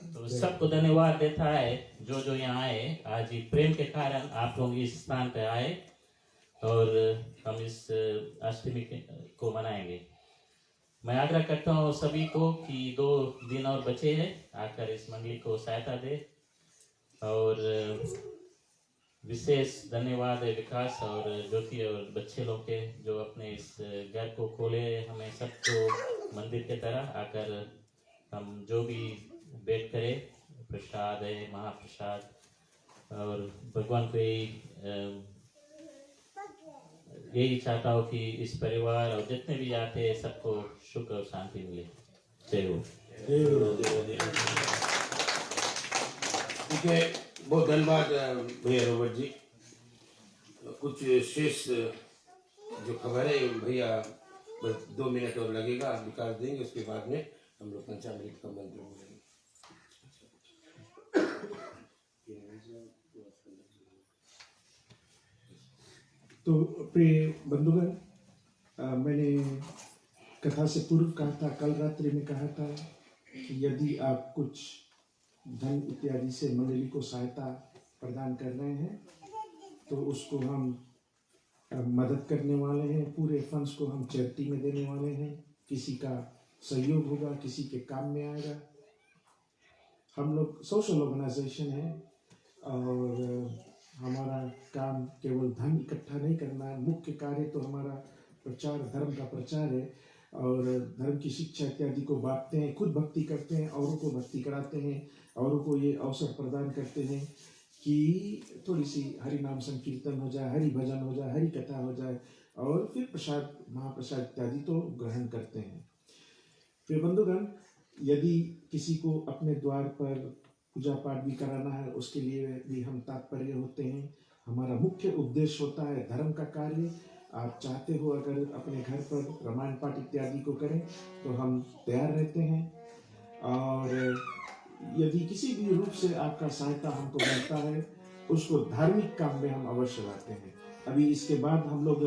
तो सबको धन्यवाद देता है जो यहाँ आए। आज ये प्रेम के कारण आप लोग इस स्थान पे आए और हम इस अष्टमी को मनाएंगे। मैं आग्रह करता हूँ सभी को कि 2 दिन और बचे हैं, आकर इस मंडली को सहायता दे। और विशेष धन्यवाद है विकास और ज्योति और बच्चे लोग के जो अपने इस घर को खोले हमें सबको मंदिर के तरह आकर हम जो भी बैठ करें, प्रसाद है, महाप्रसाद। और भगवान को यही चाहता हूँ कि इस परिवार और जितने भी आते हैं सबको सुख और शांति मिले। जय हो। ठीक है, बहुत धन्यवाद भैया रॉबर्ट जी। कुछ शेष जो खबर है भैया बस 2 मिनट और लगेगा, विकास देंगे, उसके बाद में हम लोग पंचामृत का मंत्र बोलेंगे। तो प्रिय बंधुगण, मैंने कथा से पूर्व कहा था, कल रात्रि में कहा था कि यदि आप कुछ धन इत्यादि से मंडली को सहायता प्रदान कर रहे हैं तो उसको हम मदद करने वाले हैं। पूरे फंड्स को हम चैरिटी में देने वाले हैं। किसी का सहयोग होगा, किसी के काम में आएगा। हम लोग सोशल ऑर्गेनाइजेशन है और हमारा काम केवल धन इकट्ठा नहीं करना है। मुख्य कार्य तो हमारा प्रचार, धर्म का प्रचार है और धर्म की शिक्षा इत्यादि को बांटते हैं, खुद भक्ति करते हैं, औरों को भक्ति कराते हैं, औरों को ये अवसर प्रदान करते हैं कि थोड़ी सी हरि नाम संकीर्तन हो जाए, हरि भजन हो जाए, हरि कथा हो जाए और फिर प्रसाद, महाप्रसाद इत्यादि तो ग्रहण करते हैं। फिर बंधुगण, यदि किसी को अपने द्वार पर पूजा पाठ भी कराना है उसके लिए भी हम तात्पर्य होते हैं। हमारा मुख्य उद्देश्य होता है धर्म का कार्य। आप चाहते हो अगर अपने घर पर रामायण पाठ इत्यादि को करें तो हम तैयार रहते हैं। और यदि किसी भी रूप से आपका सहायता हमको मिलता है उसको धार्मिक काम में हम अवश्य लाते हैं। अभी इसके बाद हम लोग,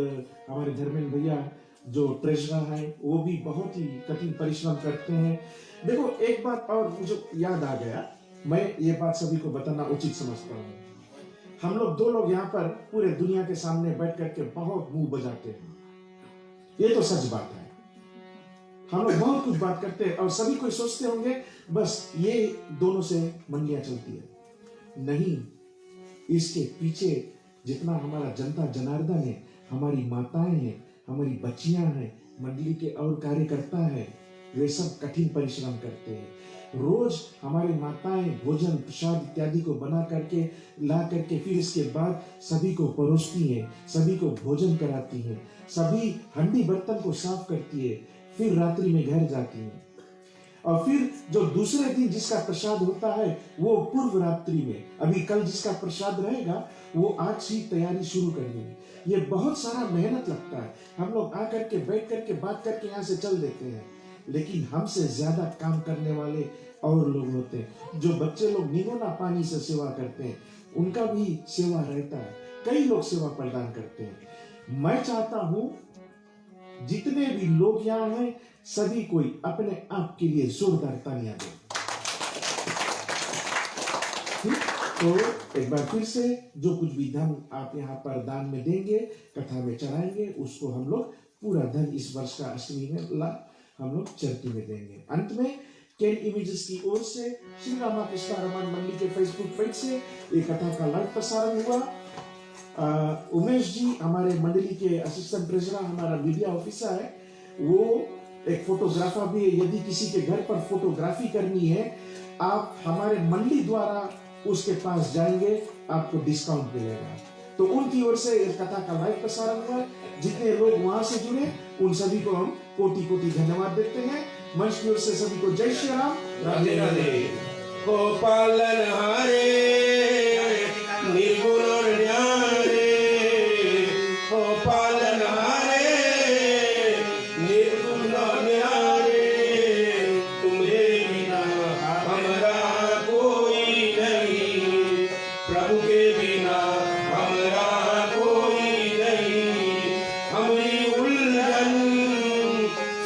हमारे धर्मेंद्र भैया जो ट्रेजरर है वो भी बहुत ही कठिन परिश्रम करते हैं। देखो, एक बात और मुझे याद आ गया, मैं ये बात सभी को बताना उचित समझता हूँ। हम लोग 2 लोग यहाँ पर पूरे दुनिया के सामने बैठ करके बहुत मुंह बजाते हैं, ये तो सच बात है। हम लोग बहुत कुछ बात करते हैं और सभी कोई सोचते होंगे बस ये दोनों से मंडियां चलती है। नहीं, इसके पीछे जितना हमारा जनता जनार्दन है, हमारी माताएं हैं, हमारी बच्चियां हैं, मंडली के और कार्यकर्ता है, वे सब कठिन परिश्रम करते हैं। रोज हमारे माताएं भोजन प्रसाद इत्यादि को बना करके ला करके फिर इसके बाद सभी को परोसती हैं, सभी को भोजन कराती हैं, सभी हंडी बर्तन को साफ करती है, फिर रात्रि में घर जाती हैं। और फिर जो दूसरे दिन जिसका प्रसाद होता है वो पूर्व रात्रि में, अभी कल जिसका प्रसाद रहेगा वो आज ही तैयारी शुरू कर देंगे। ये बहुत सारा मेहनत लगता है। हम लोग आकर के बैठ करके बात करके यहाँ से चल देते हैं, लेकिन हमसे ज्यादा काम करने वाले और लोग होते हैं। जो बच्चे लोग निगोना पानी से सेवा करते हैं उनका भी सेवा रहता है, कई लोग सेवा प्रदान करते हैं। मैं चाहता हूं जितने भी लोग यहाँ हैं सभी कोई अपने आप के लिए जोरदार तालियां दें। तो एक बार फिर से जो कुछ भी धन आप यहाँ पर दान में देंगे, कथा में चढ़ाएंगे, उसको हम लोग पूरा धन इस वर्ष का अष्टमी में हम लोग चैरिटी में देंगे। अंत में केन इमेजेस की ओर से श्री रामाकृष्ण रमन मंडली के फेसबुक पेज से एक कथा का लाइव प्रसारण हुआ। उमेश जी हमारे मंडली के असिस्टेंट ट्रेजरर, हमारा मीडिया ऑफिसर है, वो एक फोटोग्राफर भी है। यदि किसी के घर पर फोटोग्राफी करनी है आप हमारे मंडली द्वारा उसके पास जाएंगे, आपको डिस्काउंट मिलेगा। तो उनकी ओर से इस कथा का लाइव प्रसारण हुआ। जितने लोग वहां से जुड़े उन सभी को हम कोटि कोटि धन्यवाद देते हैं। मंच की ओर से सभी को जय श्री राम, राधे राधे। हो पालनहारे निर्गुण और न्यारे, हो पालनहारे निर्गुण और न्यारे, तुम्हारे बिना हमारा कोई नहीं, प्रभु के बिना हमारा कोई नहीं। हमारी उलझन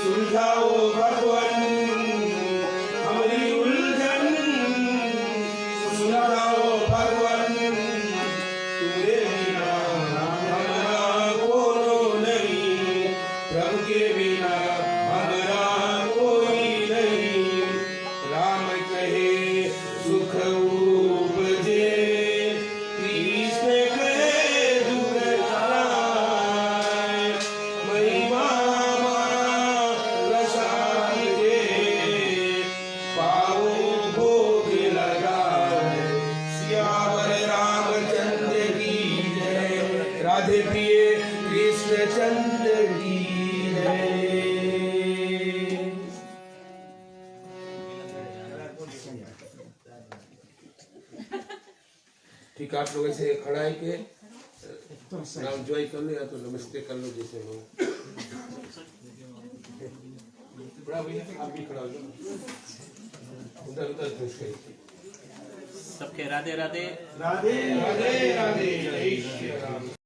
सुलझाओ भगवान, हमारी उलझन सुलझाओ भगवान, तुम्हारे बिना हमारा कोई नहीं, प्रभु के बिना हमारा कोई नहीं। राम कहे सुख उपजे, कृष्ण कहे दुख जाए, महिमा प्रसाद के पाओ भोग लगाए। सियावर रामचंद्र की जय, राधे प्रिय कृष्ण चंद्र की जय। ठीक, आप लोग ऐसे खड़ा है के नाम ज्वाइन कर लो या तो नमस्ते कर लो, जैसे हो। बड़ा भैया आप भी खड़ा हो जाओ, उधर उधर घुस गए। सबके राधे राधे। राधे राधे राधे, जय श्री राम।